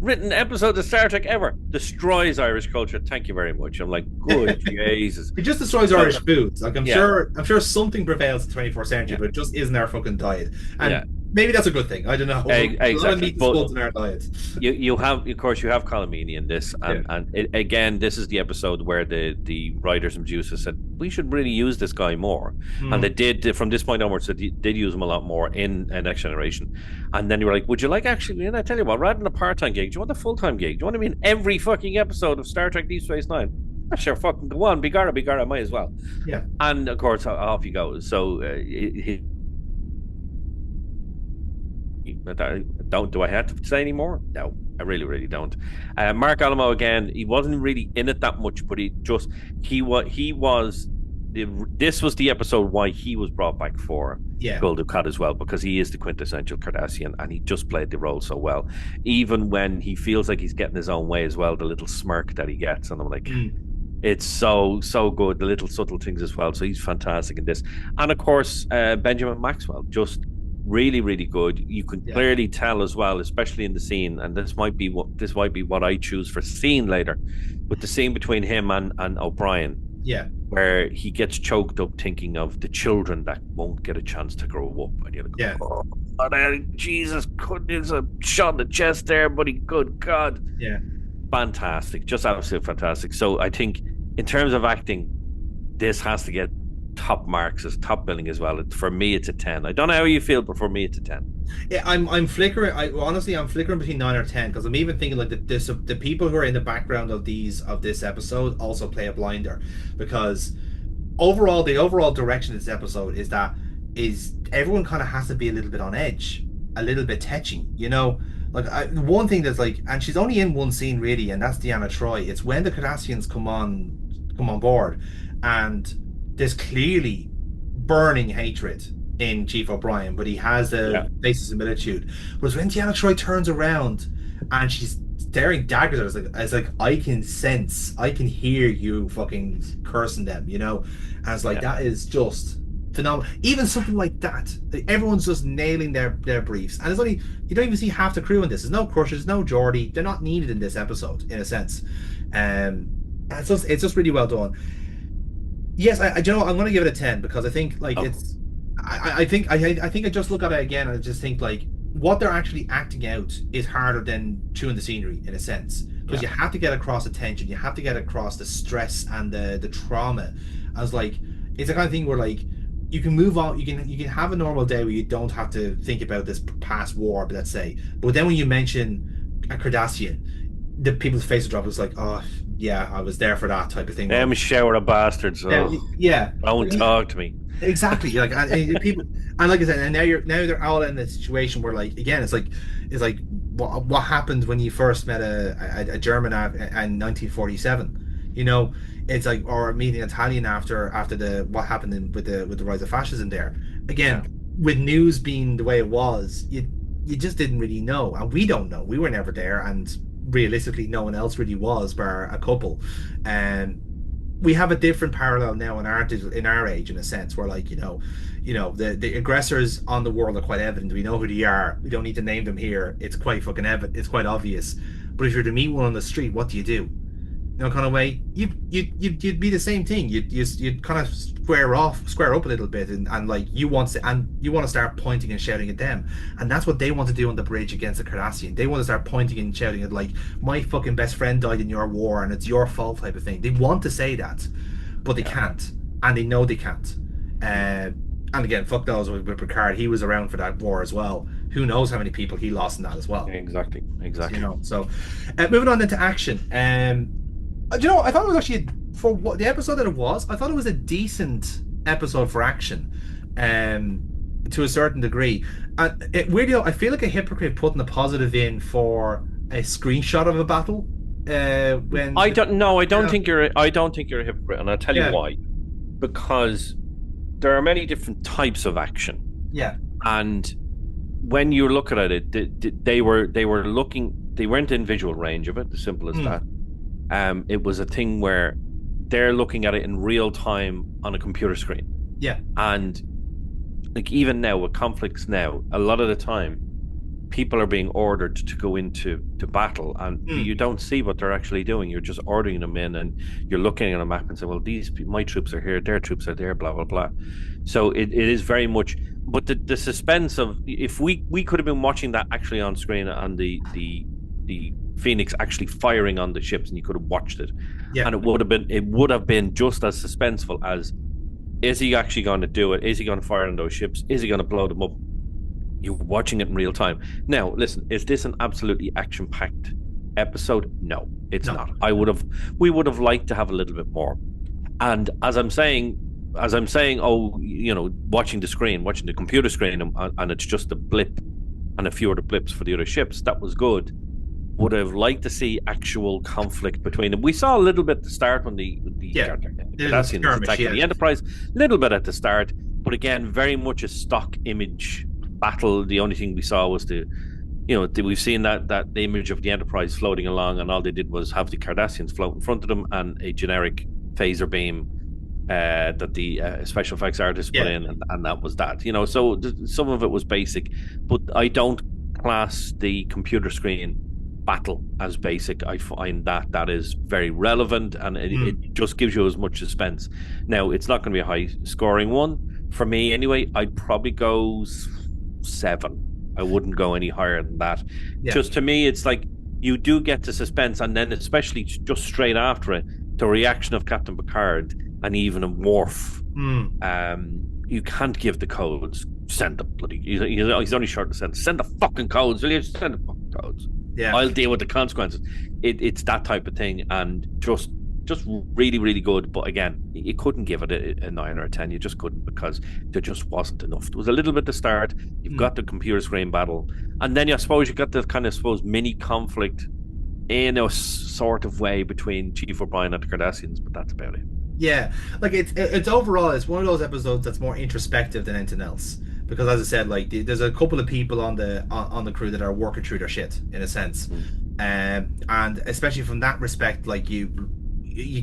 written episodes of Star Trek ever. Destroys Irish culture. Thank you very much. I'm like, good Jesus. It just destroys Irish foods. Like I'm Yeah. sure something prevails in the 24th century, but it just isn't our fucking diet. And maybe that's a good thing. I don't know. Exactly. A lot of meat is in our diet. You have, of course, you have Colomini in this, and again, this is the episode where the writers and producers said we should really use this guy more, and they did from this point onwards. They did use him a lot more in Next Generation, and then you were like, would you like actually? And I tell you what, rather than a part-time gig, do you want a full-time gig? Do you want to be in every fucking episode of Star Trek Deep Space Nine? Sure, fucking go on, Bigara, might as well. Yeah, and of course, off you go. So do I have to say any more? No, I really don't. Mark Alamo, again, he wasn't really in it that much, but this was the episode why he was brought back for Gul Dukat as well, because he is the quintessential Cardassian, and he just played the role so well. Even when he feels like he's getting his own way as well, the little smirk that he gets, and I'm like, it's so good, the little subtle things as well. So he's fantastic in this. And of course, Benjamin Maxwell, just really good. You can clearly tell as well, especially in the scene, and this might be what I choose for scene later, but the scene between him and O'Brien, where he gets choked up thinking of the children that won't get a chance to grow up, and you're like, oh, Jesus, there's a shot in the chest there, buddy. Good God, fantastic, just absolutely fantastic. So I think in terms of acting, this has to get top marks as top billing as well. For me, it's a 10. I don't know how you feel, but for me, it's a 10. Yeah, I'm flickering. I'm flickering between 9 or 10, because I'm even thinking like the people who are in the background of this episode also play a blinder, because the overall direction of this episode is everyone kind of has to be a little bit on edge, a little bit touching, you know. Like one thing that's like, and she's only in one scene really, and that's Deanna Troi. It's when the Cardassians come on board, and there's clearly burning hatred in Chief O'Brien, but he has a basis of similitude. Whereas when Deanna Troi turns around and she's staring daggers at us, it's like I can hear you fucking cursing them, you know. And it's like that is just phenomenal. Even something like that, everyone's just nailing their briefs, and it's only, you don't even see half the crew in this. There's no Crushers, no Geordie. They're not needed in this episode in a sense. It's just really well done. Yes, I you know, I'm going to give it a 10, because I think like I think I just look at it again and I just think like what they're actually acting out is harder than chewing the scenery in a sense, because you have to get across the tension, you have to get across the stress and the trauma. I was like, it's the kind of thing where like you can move on, you can have a normal day where you don't have to think about this past war, let's say. But then when you mention a Cardassian, the people's faces drop. It's like, oh yeah, I was there for that type of thing. I'm a shower of bastards. So don't talk to me. Exactly. Like and people, and like I said, and now they're all in a situation where like again, it's like what happened when you first met a German in 1947. You know, it's like, or meeting an Italian after what happened with the rise of fascism there. Again, with news being the way it was, you just didn't really know, and we don't know. We were never there, and realistically no one else really was bar a couple. And we have a different parallel now in our age, in a sense, where like you know the aggressors on the world are quite evident. We know who they are. We don't need to name them here. It's quite fucking evident. It's quite obvious. But if you're to meet one on the street, what do? You know, kind of way, you'd be the same thing. You'd kind of square up a little bit, and like you want to start pointing and shouting at them, and that's what they want to do on the bridge against the Cardassian. They want to start pointing and shouting at, like, my fucking best friend died in your war and it's your fault type of thing. They want to say that, but they can't, and they know they can't. And again, fuck those with Picard. He was around for that war as well. Who knows how many people he lost in that as well. Exactly. You know. So, moving on into action. You know, I thought it was actually, for what the episode that it was, I thought it was a decent episode for action, to a certain degree. And weirdly, I feel like a hypocrite putting a positive in for a screenshot of a battle. When I don't think you're a hypocrite, and I'll tell you why. Because there are many different types of action. Yeah. And when you look at it, they weren't in visual range of it. As simple as that. It was a thing where they're looking at it in real time on a computer screen. Yeah. And like even now with conflicts now, a lot of the time people are being ordered to go into battle, and you don't see what they're actually doing. You're just ordering them in, and you're looking at a map and say, well, my troops are here, their troops are there, blah blah blah. So it is very much, but the suspense of, if we could have been watching that actually on screen, and the Phoenix actually firing on the ships, and you could have watched it, Yeah. and it would have been just as suspenseful as, is he actually going to do it? Is he going to fire on those ships? Is he going to blow them up? You're watching it in real time. Now, listen, is this an absolutely action-packed episode? No, it's not. We would have liked to have a little bit more. And as I'm saying, oh, watching the computer screen, and it's just a blip and a few other blips for the other ships, that was good. Would have liked to see actual conflict between them. We saw a little bit at the start when the Cardassians attacking the Enterprise, little bit at the start, but again, very much a stock image battle. The only thing we saw was we've seen that the image of the Enterprise floating along, and all they did was have the Cardassians float in front of them and a generic phaser beam that the special effects artists put in, and that was that. So some of it was basic, but I don't class the computer screen battle as basic. I find that is very relevant, and it just gives you as much suspense. Now, it's not going to be a high scoring one for me anyway. I'd probably go 7. I wouldn't go any higher than that. Just to me, it's like you do get the suspense, and then especially just straight after it, the reaction of Captain Picard and even a Worf. You can't give the codes. Send the bloody. He's only short to send the fucking codes. Will you send the fucking codes? Yeah, I'll deal with the consequences. It's that type of thing, and just really, really good. But again, you couldn't give it a 9 or a 10. You just couldn't, because there just wasn't enough. There was a little bit to start. You've got the computer screen battle, and then I suppose you got the kind of mini conflict in a sort of way between Chief O'Brien and the Cardassians, but that's about it. Yeah, like it's overall, it's one of those episodes that's more introspective than anything else. Because as I said, like there's a couple of people on the crew that are working through their shit in a sense, and especially from that respect, like you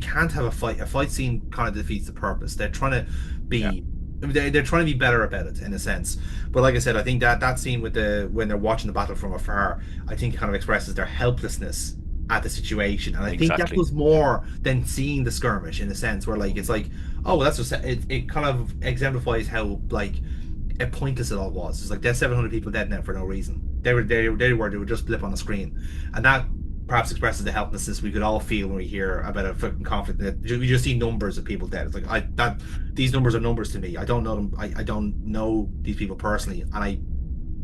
can't have a fight. A fight scene kind of defeats the purpose. They're trying to be they're trying to be better about it in a sense. But like I said, I think that scene with when they're watching the battle from afar, I think it kind of expresses their helplessness at the situation, and I think that was more than seeing the skirmish in a sense, where like it's like, oh, that's just it kind of exemplifies how like pointless it all was. It's like there's 700 people dead now for no reason. They were just blip on the screen, and that perhaps expresses the helplessness we could all feel when we hear about a fucking conflict. That we just see numbers of people dead. It's like these numbers are numbers to me. I don't know them. I don't know these people personally, and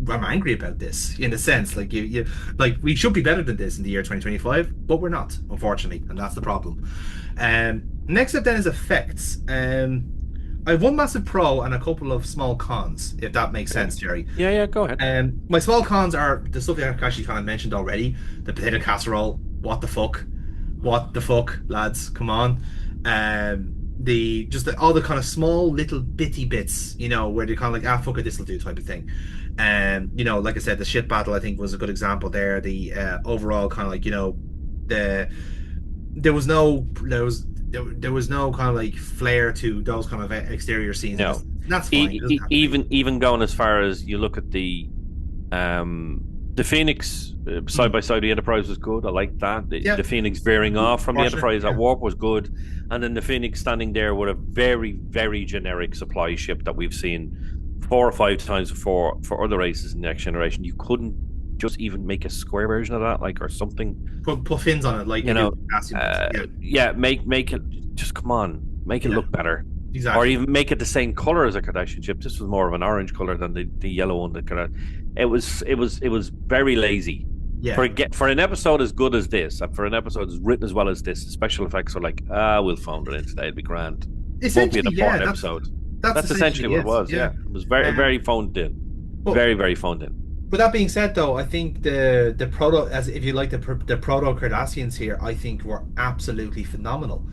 I'm angry about this in a sense. Like you like we should be better than this in the year 2025, but we're not, unfortunately, and that's the problem. Next up then is effects. I have one massive pro and a couple of small cons, if that makes sense, Jerry. Yeah, go ahead. My small cons are the stuff that I actually kind of mentioned already. The potato casserole. What the fuck? What the fuck, lads? Come on. All the kind of small little bitty bits, where they're kind of like, fuck it, this'll do type of thing. Like I said, the shit battle I think was a good example there. The overall kind of like, there was no kind of like flair to those kind of exterior scenes. No, that's fine. Even going as far as you look at the Phoenix side by side, the Enterprise was good. I like that. The Phoenix veering off from the Enterprise at warp was good, and then the Phoenix standing there with a very, very generic supply ship that we've seen 4 or 5 times before for other races in the Next Generation. You couldn't just even make a square version of that, like, or something. Put fins on it, like make it. Just come on, make it look better. Exactly. Or even make it the same color as a Cardassian ship. This was more of an orange color than the yellow one. It was very lazy. Yeah. For an episode as good as this, and for an episode as written as well as this, the special effects are like, we'll phone it in today. It'd be grand. It won't be an important episode. That's essentially what it was. Yeah. It was very, very phoned in. Very, very phoned in. But that being said, though, I think the proto, as if you like the proto Cardassians here, I think were absolutely phenomenal.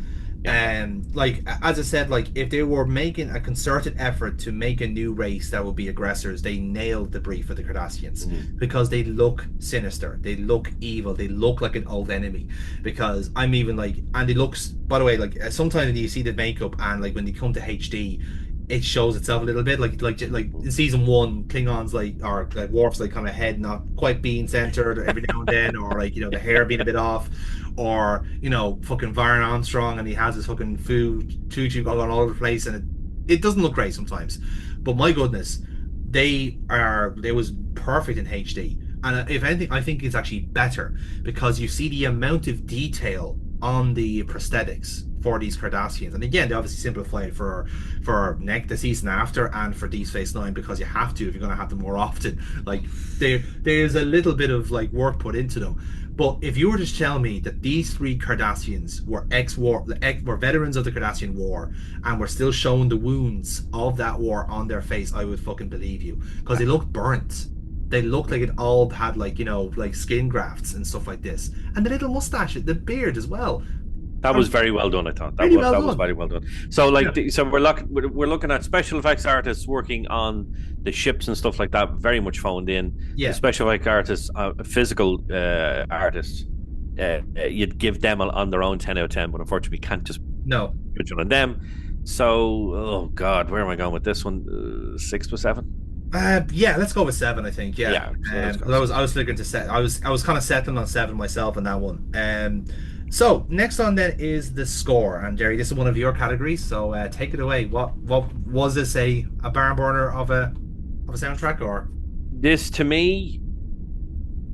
Like as I said, like if they were making a concerted effort to make a new race that would be aggressors, they nailed the brief for the Cardassians because they look sinister, they look evil, they look like an old enemy. Because I'm even like, and it looks, by the way, like sometimes when you see the makeup and like when they come to HD, it shows itself a little bit. Like in season one, Klingons like Worf's like kind of head not quite being centered every now and then, or like the hair being a bit off, or fucking Varen Armstrong and he has his fucking food tutu going all over the place, and it doesn't look great sometimes. But my goodness, they was perfect in HD. And if anything, I think it's actually better because you see the amount of detail on the prosthetics for these Cardassians. And again, they obviously simplified for the season after and for Deep Space Nine because you have to if you're going to have them more often. Like there's a little bit of like work put into them. But if you were to tell me that these three Cardassians were were veterans of the Cardassian War and were still showing the wounds of that war on their face, I would fucking believe you because they looked burnt. They looked like it all had like like skin grafts and stuff like this, and the little mustache, the beard as well. That was very well done. I thought that Really was well that done. was very well done. So so we're looking at special effects artists working on the ships and stuff like that. Very much phoned in. Yeah. The special effects artists, physical artists, you'd give them on their own 10 out of 10, but unfortunately, we can't just judge on them. So, oh god, where am I going with this one? 6 to 7. Yeah, let's go with 7. I think. Yeah. So I was looking to set. I was kind of settling on 7 myself on that one. So next on then is the score, and Jerry, this is one of your categories. So take it away. What was this a barn burner of a soundtrack or? This to me,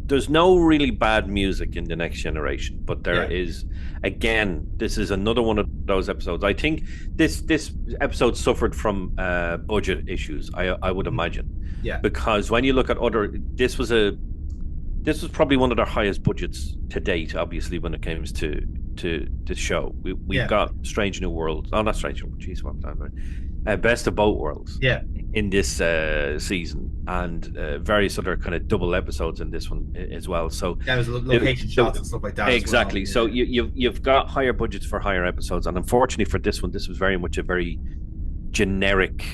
there's no really bad music in The Next Generation, but there is, again, this is another one of those episodes. I think this episode suffered from budget issues, I would imagine. Yeah. Because when you look at this was probably one of their highest budgets to date, obviously, when it comes to the show. We've got Strange New Worlds. Oh, not Strange New Worlds. Jeez, what am I talking about? Best of Both Worlds. Yeah. In this season, and various other kind of double episodes in this one as well. So there's location shots and stuff like that. Exactly. As well. So you've got higher budgets for higher episodes, and unfortunately for this one, this was very much a very generic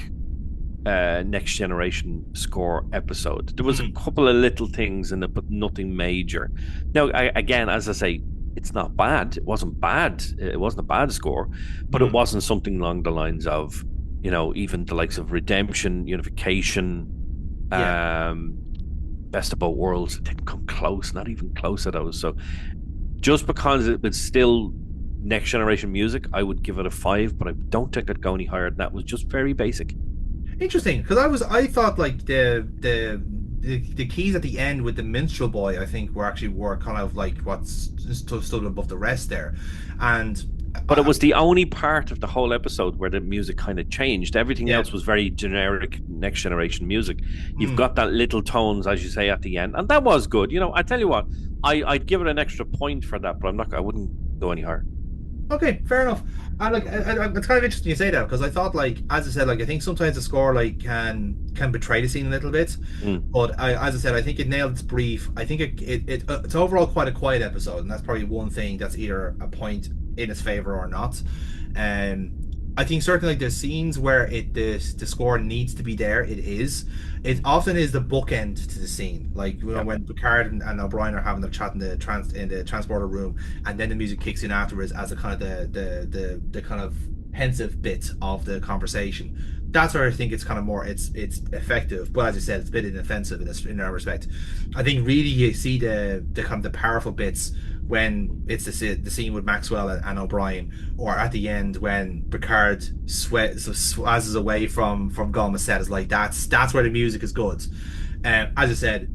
Next Generation score episode. There was a couple of little things in it, but nothing major. Now, again, as I say, it's not bad. It wasn't bad. It wasn't a bad score, but it wasn't something along the lines of, even the likes of Redemption, Unification, Best of Both Worlds. It didn't come close, not even close to those. So just because it was still Next Generation music, I would give it a 5, but I don't think I'd go any higher than that. It was just very basic. Interesting, because I thought like the keys at the end with the minstrel boy, I think were kind of like what's stood above the rest there, but it was the only part of the whole episode where the music kind of changed. Everything else was very generic Next Generation music. You've got that little tones, as you say, at the end, and that was good. I tell you what, I'd give it an extra point for that, but I wouldn't go any higher. Okay, fair enough. And it's kind of interesting you say that because I thought, like, as I said, like I think sometimes the score like can betray the scene a little bit, but as I said, I think it nailed its brief. I think it's overall quite a quiet episode, and that's probably one thing that's either a point in its favor or not. I think certainly like the scenes where the score needs to be there, it is. It often is the bookend to the scene, like when Picard and O'Brien are having their chat in the transporter room, and then the music kicks in afterwards as a kind of the kind of pensive bit of the conversation. That's where I think it's kind of more it's effective, but as you said, it's a bit inoffensive in that respect. I think really you see the kind of the powerful bits when it's the scene with Maxwell and O'Brien, or at the end when Picard swazzes away from Gul Macet. Is like that's where the music is good. As I said,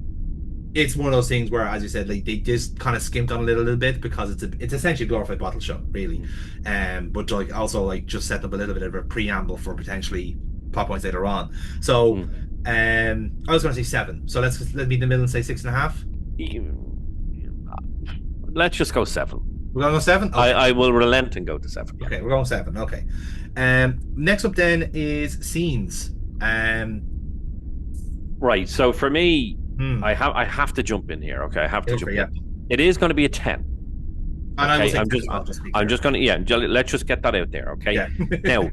it's one of those things where, as you said, like they just kind of skimped on a little bit because it's essentially a glorified bottle show, really. But like also like just set up a little bit of a preamble for potentially plot points later on. So I was going to say 7. So let's be in the middle and say 6.5. Let's just go 7. We're going to go 7? Okay. I will relent and go to 7. Okay, we're going 7. Okay. Next up then is scenes. Right. So for me, I have to jump in here. Okay, I have to jump in. It is going to be a 10. Okay, I'm just going to let's just get that out there. Okay. Yeah. Now,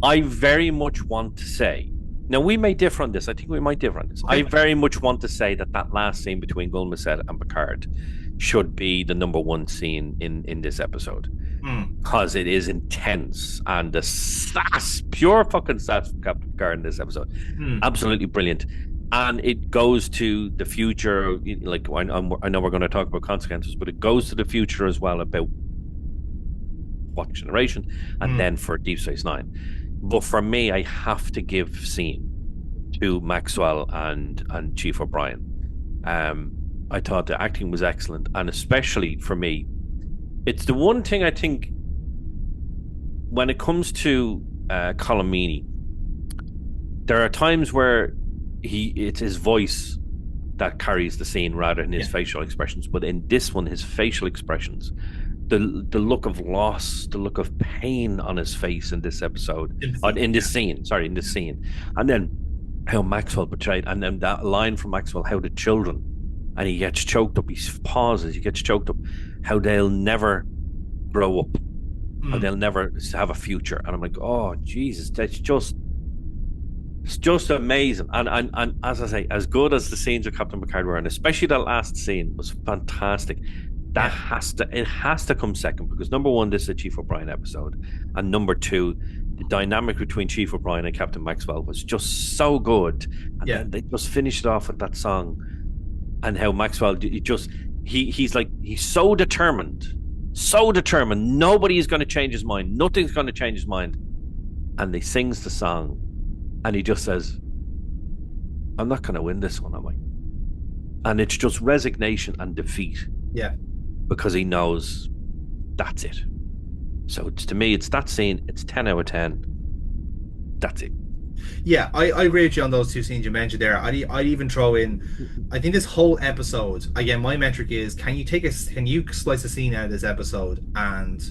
I very much want to say. Now, we may differ on this. I think we might differ on this. Okay. I very much want to say that last scene between Gul Macet and Picard should be the number 1 scene in this episode. because it is intense, and the sass, pure fucking sass from Captain Picard in this episode, absolutely brilliant. And it goes to the future. Like I know we're going to talk about consequences, but it goes to the future as well about what generation, and then for Deep Space Nine. But for me, I have to give scene to Maxwell and Chief O'Brien. I thought the acting was excellent, and especially for me, it's the one thing I think when it comes to Colm Meaney, there are times where it's his voice that carries the scene rather than his facial expressions. But in this one, his facial expressions, the look of loss, the look of pain on his face in this episode, in this scene, and then how Maxwell portrayed, and then that line from Maxwell, how the children, and he gets choked up, he pauses, he gets choked up, how they'll never grow up, how they'll never have a future. And I'm like, oh Jesus, it's just amazing. And as I say, as good as the scenes of Captain Picard were, and especially that last scene was fantastic. That has to come second, because number one, this is a Chief O'Brien episode, and number two, the dynamic between Chief O'Brien and Captain Maxwell was just so good. And then they just finished it off with that song, and how Maxwell he's so determined. Nobody is going to change his mind. Nothing's going to change his mind. And he sings the song, and he just says, "I'm not going to win this one, am I?" And it's just resignation and defeat. Yeah. Because he knows that's it. So to me, it's that scene. It's 10 out of 10. That's it. Yeah, I agree with you on those two scenes you mentioned there. I'd even throw in, I think this whole episode, again, my metric is, can you slice a scene out of this episode and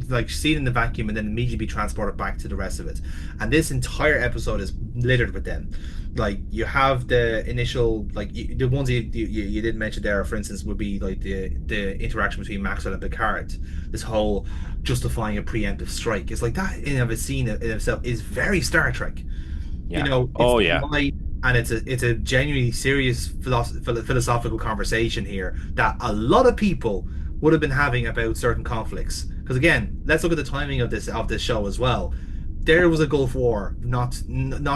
like see it in the vacuum and then immediately be transported back to the rest of it? And this entire episode is littered with them. Like, you have the initial, like, the ones you didn't mention there, for instance, would be like the interaction between Maxwell and Picard. This whole justifying a preemptive strike. It's like that in of a scene in itself is very Star Trek. Yeah. You know, and it's a genuinely serious philosophical conversation here that a lot of people would have been having about certain conflicts. Because again, let's look at the timing of this show as well. There was a Gulf War not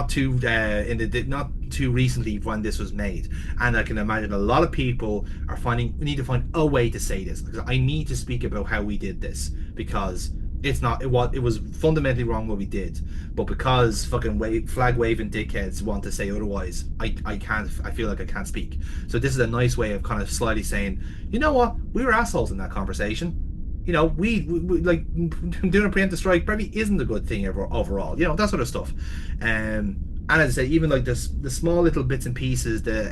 too recently when this was made, and I can imagine a lot of people are we need to find a way to say this, because I need to speak about how we did this, because it was fundamentally wrong what we did, but because fucking flag waving dickheads want to say otherwise, I feel like I can't speak. So this is a nice way of kind of slightly saying, you know what, we were assholes in that conversation. You know, we like doing a preemptive strike probably isn't a good thing overall. You know, that sort of stuff. And as I say, even like the small little bits and pieces, the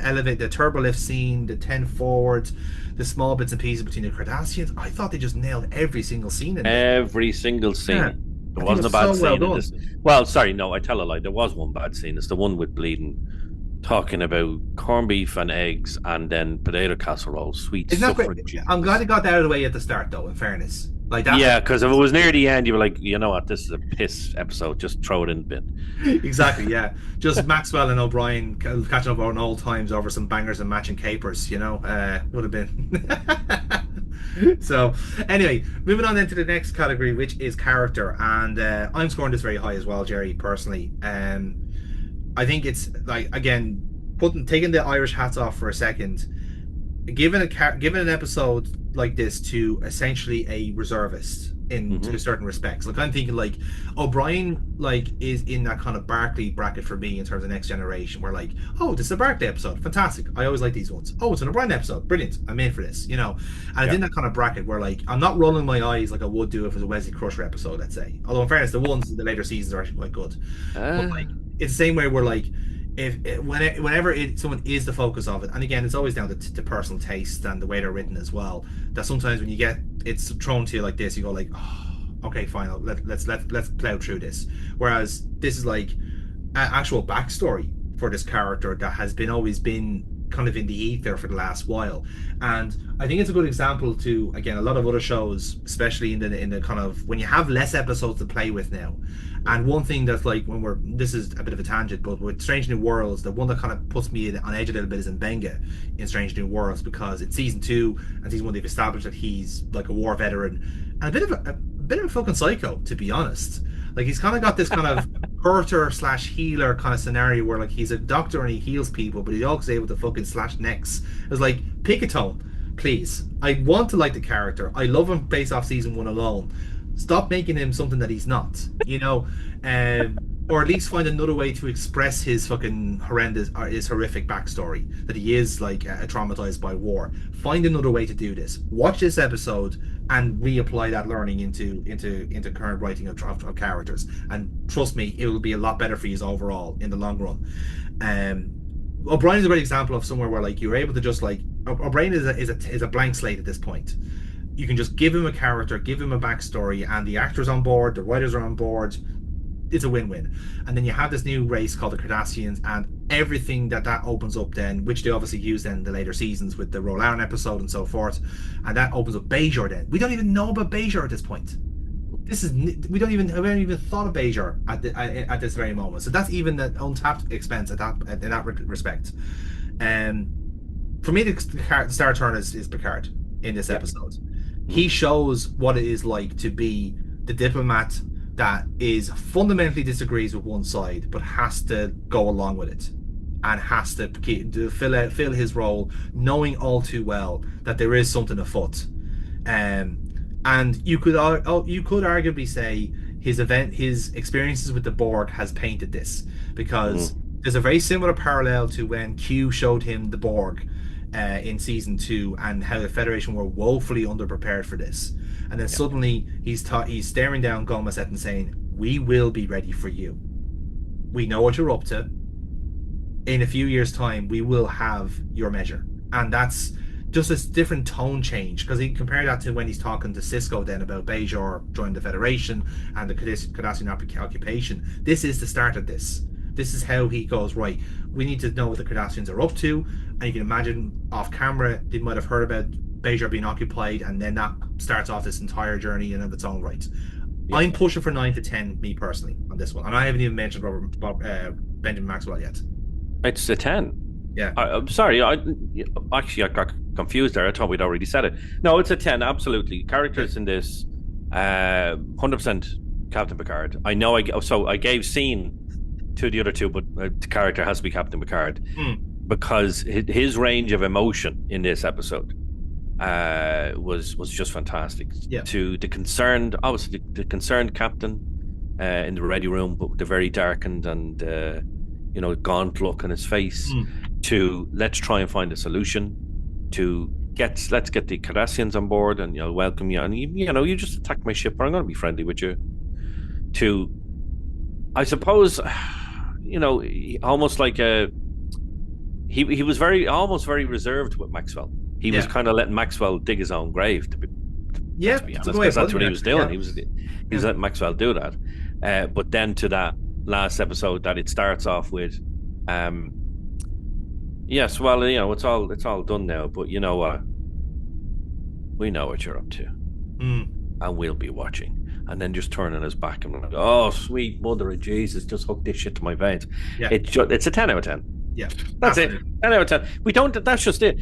turbolift scene, the 10 forward, the small bits and pieces between the Cardassians, I thought they just nailed every single scene in there. Every single scene. Yeah. There wasn't a bad scene in this. Well, sorry, no, I tell a lie. There was one bad scene. It's the one with Bleeding talking about corned beef and eggs and then potato casserole, sweet suffrage. I'm glad he got that out of the way at the start, though, in fairness. Like that. Yeah, because if it was near the end, you were like, you know what, this is a piss episode. Just throw it in the bin. Exactly, yeah. Just Maxwell and O'Brien catching up on old times over some bangers and matching capers, you know, would have been. So, anyway, moving on then to the next category, which is character. And I'm scoring this very high as well, Jerry, personally. I think it's like, again, taking the Irish hats off for a second, given an episode like this to essentially a reservist to certain respects. Like, I'm thinking like O'Brien like is in that kind of Barclay bracket for me in terms of Next Generation, where like, oh, this is a Barclay episode, fantastic, I always like these ones. Oh, it's an O'Brien episode, brilliant, I'm in for this, you know. And it's in that kind of bracket where like I'm not rolling my eyes like I would do if it was a Wesley Crusher episode, let's say. Although in fairness, the ones in the later seasons are actually quite good. But like, it's the same way where like, whenever someone is the focus of it, and again, it's always down to personal taste and the way they're written as well, that sometimes when you get it's thrown to you like this, you go like, oh, okay, fine, let's plow through this. Whereas this is like an actual backstory for this character that has always been kind of in the ether for the last while. And I think it's a good example to, again, a lot of other shows, especially in the kind of when you have less episodes to play with now. And one thing that's like when we're this is a bit of a tangent, but with Strange New Worlds, the one that kind of puts me on edge a little bit is Mbenga in Strange New Worlds, because it's season 2 and season 1 they've established that he's like a war veteran and a bit of a fucking psycho, to be honest. Like he's kind of got this kind of hurter slash healer kind of scenario where like he's a doctor and he heals people, but he's also able to fucking slash necks. It's like, pick a tone, please. I want to like the character. I love him based off season 1 alone. Stop making him something that he's not, you know, or at least find another way to express his fucking horrendous or his horrific backstory, that he is like traumatized by war. Find another way to do this. Watch this episode and reapply that learning into current writing of characters, and trust me, it will be a lot better for you overall in the long run. O'Brien is a great example of somewhere where like you're able to just like O'Brien is a blank slate at this point. You can just give him a character, give him a backstory, and the actors on board, the writers are on board. It's a win-win. And then you have this new race called the Cardassians, and everything that opens up then, which they obviously use then in the later seasons with the Roland episode and so forth, and that opens up Bajor then. We don't even know about Bajor at this point. We haven't even thought of Bajor at this very moment. So that's even an untapped expense in that respect. For me, the star turn is Picard in this episode. He shows what it is like to be the diplomat that is fundamentally disagrees with one side, but has to go along with it and has to fill his role, knowing all too well that there is something afoot. And you could arguably say his experiences with the Borg has painted this, because there's a very similar parallel to when Q showed him the Borg in season 2, and how the Federation were woefully underprepared for this. And then suddenly he's staring down Gomaset and saying, "We will be ready for you. We know what you're up to. In a few years' time, we will have your measure." And that's just a different tone change, because he compared that to when he's talking to Cisco then about Bajor joining the Federation and the Cardassian occupation. This is the start of this. This is how he goes, right, we need to know what the Cardassians are up to. And you can imagine off camera, they might have heard about Bajor being occupied, and then that starts off this entire journey in of its own right. I'm pushing for 9 to 10, me personally, on this one. And I haven't even mentioned Benjamin Maxwell yet. It's a 10. Yeah. I'm sorry. I got confused there. I thought we'd already said it. No, it's a 10, absolutely. Characters in this, 100% Captain Picard. I know I gave scene to the other two, but the character has to be Captain Picard, because his range of emotion in this episode was just fantastic. To the concerned, obviously the concerned captain in the ready room, but the very darkened and gaunt look on his face, to let's try and find a solution, to let's get the Cardassians on board and welcome you, and you just attack my ship, or I'm going to be friendly with you, to, I suppose, almost like he was almost very reserved with Maxwell. He was kind of letting Maxwell dig his own grave, to be honest, because that's what he was doing. He was letting Maxwell do that. But then to that last episode, that it starts off with, yes, well, it's all done now, but you know what? We know what you're up to, and we'll be watching. And then just turning his back and like, oh, sweet mother of Jesus, just hook this shit to my veins. Yeah. It's a 10 out of 10. Yeah, that's absolutely. It. 10 out of 10. That's just it.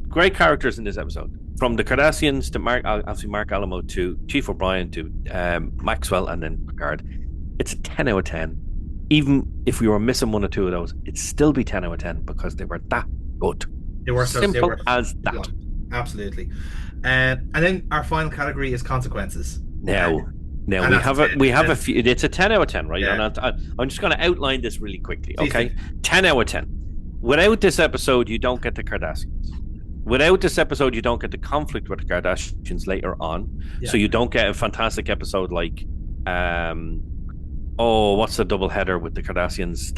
Great characters in this episode, from the Cardassians to Mark Alamo, to Chief O'Brien, to Maxwell, and then Picard. It's a 10 out of 10. Even if we were missing one or two of those, it'd still be 10 out of 10, because they were that good. They were simple as that. Yeah, absolutely. And then our final category is consequences. Now we have a few. It's a 10 out of 10, right? Yeah. And I'm just going to outline this really quickly. Okay, 10 out of 10. Without this episode, you don't get the Cardassians. Without this episode, you don't get the conflict with the Cardassians later on. Yeah. So you don't get a fantastic episode like, what's the double header with the Cardassians?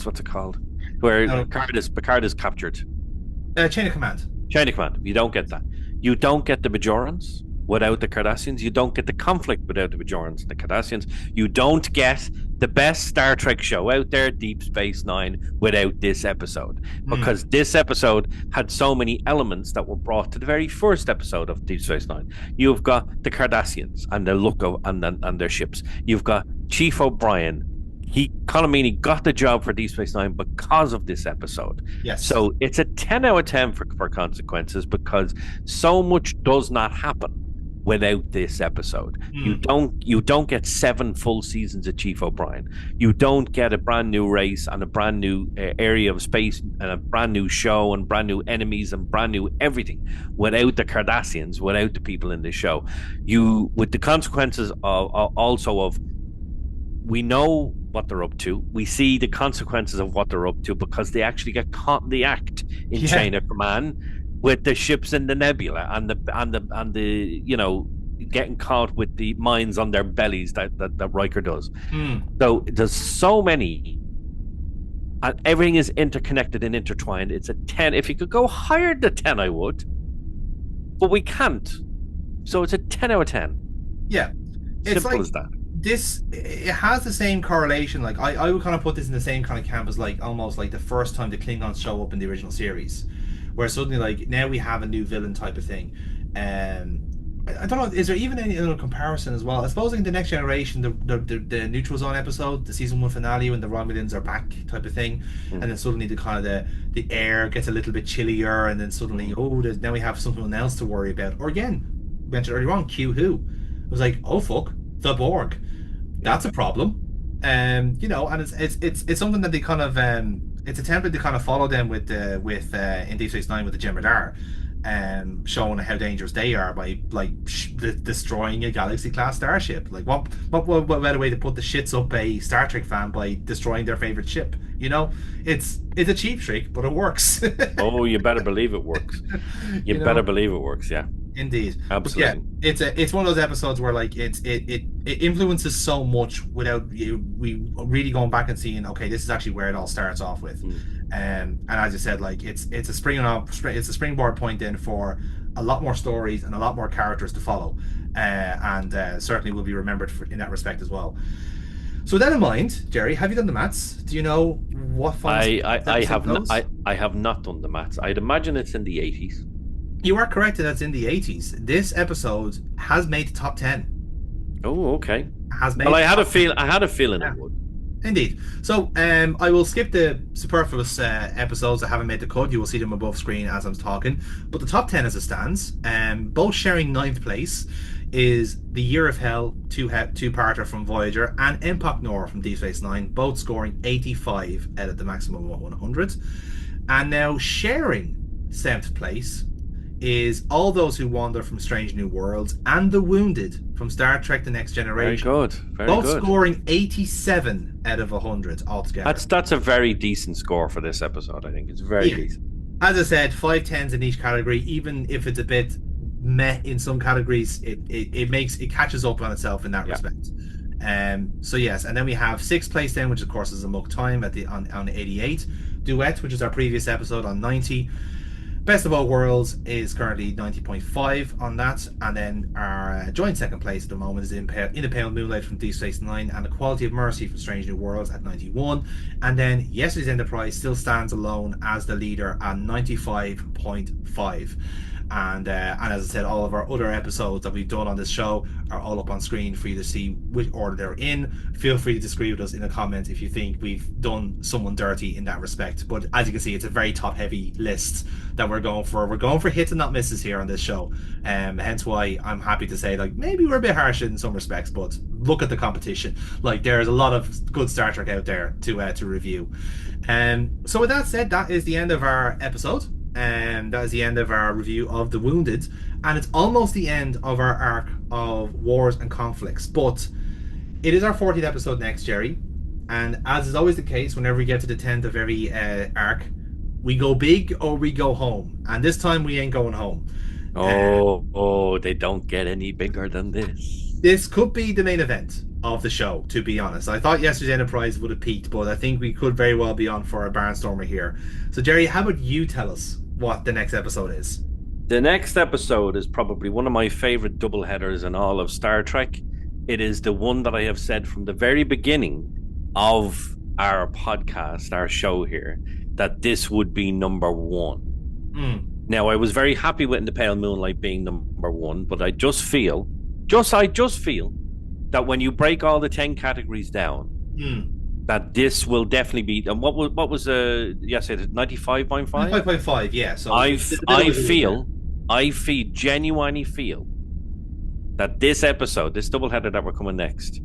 What's it called? Where Picard is captured. Chain of Command. Chain of Command. You don't get that. You don't get the Bajorans. without the Cardassians. You don't get the conflict without the Bajorans and the Cardassians. You don't get the best Star Trek show out there, Deep Space Nine, without this episode. Because this episode had so many elements that were brought to the very first episode of Deep Space Nine. You've got the Cardassians and their look of and their ships. You've got Chief O'Brien. Colomini got the job for Deep Space Nine because of this episode. Yes. So it's a 10 out of 10 for consequences, because so much does not happen without this episode. You don't get 7 full seasons of Chief O'Brien. You don't get a brand new race and a brand new area of space and a brand new show and brand new enemies and brand new everything without the Cardassians, without the people in this show. With the consequences of we know what they're up to. We see the consequences of what they're up to because they actually get caught in the act in Chain of Command with the ships in the nebula and the getting caught with the mines on their bellies that Riker does. So there's so many, and everything is interconnected and intertwined. It's a 10. If you could go higher than 10, I would, but we can't. So it's a 10 out of 10. Yeah, it's simple as that. It has the same correlation. Like I would kind of put this in the same kind of camp as like almost like the first time the Klingons show up in the original series, where suddenly like now we have a new villain type of thing. I don't know. Is there even any other comparison as well? I suppose in the Next Generation, the Neutral Zone episode, the season 1 finale, when the Romulans are back, type of thing, and then suddenly the air gets a little bit chillier, and then suddenly now we have something else to worry about. Or again, mentioned earlier on, Q Who. It was like, oh fuck, the Borg. That's a problem. And it's something that they kind of it's a template to kind of follow them with in Deep Space Nine with the Jem'Hadar, showing how dangerous they are by destroying a Galaxy class starship. Like what better way to put the shits up a Star Trek fan by destroying their favorite ship? It's a cheap trick, but it works. Oh, you better believe it works. You better believe it works. Yeah. Indeed, absolutely. Yeah, it's one of those episodes where like it influences so much without we really going back and seeing, okay, this is actually where it all starts off with, and as I said, like it's a springboard point in for a lot more stories and a lot more characters to follow, and certainly will be remembered in that respect as well. So with that in mind, Jerry, have you done the maths? Do you know what? I have not done the maths. I'd imagine it's in the 80s. You are correct that it's in the 80s. This episode has made the top 10. Oh, okay. Has made. Well, I had a feeling it would. Indeed. So, I will skip the superfluous episodes that haven't made the cut. You will see them above screen as I'm talking. But the top 10 as it stands, both sharing 9th place, is The Year of Hell, two-parter from Voyager, and Empok Nor from Deep Space Nine, both scoring 85 out of the maximum of 100. And now sharing 7th place is All Those Who Wander from Strange New Worlds and The Wounded from Star Trek The Next Generation. Very good. Both scoring 87 out of 100 altogether. That's a very decent score for this episode, I think. It's very decent. As I said, 5 10s in each category. Even if it's a bit meh in some categories, it catches up on itself in that respect. So yes, and then we have 6th place then, which of course is Amok Time on 88. Duet, which is our previous episode, on 90. Best of All Worlds is currently 90.5 on that, and then our joint 2nd place at the moment is In the Pale Moonlight from Deep Space Nine, and The Quality of Mercy from Strange New Worlds at 91, and then Yesterday's Enterprise still stands alone as the leader at 95.5. And as I said, all of our other episodes that we've done on this show are all up on screen for you to see which order they're in. Feel free to disagree with us in the comments if you think we've done someone dirty in that respect. But as you can see, it's a very top-heavy list that we're going for. We're going for hits and not misses here on this show. Hence why I'm happy to say, like, maybe we're a bit harsh in some respects, but look at the competition. Like, there's a lot of good Star Trek out there to review. So with that said, that is the end of our episode. And that is the end of our review of The Wounded, and it's almost the end of our arc of wars and conflicts, but it is our 40th episode next, Jerry, and as is always the case, whenever we get to the 10th of every arc, we go big or we go home, and this time we ain't going home. They don't get any bigger than this. This could be the main event of the show, to be honest. I thought Yesterday's Enterprise would have peaked, but I think we could very well be on for a barnstormer here. So Jerry, how about you tell us what the next episode is? The next episode is probably one of my favorite double headers in all of Star Trek. It is the one that I have said from the very beginning of our podcast, our show here, that this would be number one. Now, I was very happy with In the Pale Moonlight being number one, but I just feel that when you break all the 10 categories down, that this will definitely be. And what was yes, it 95.5? 95.5, yeah. So I genuinely feel that this episode, this doubleheader that we're coming next,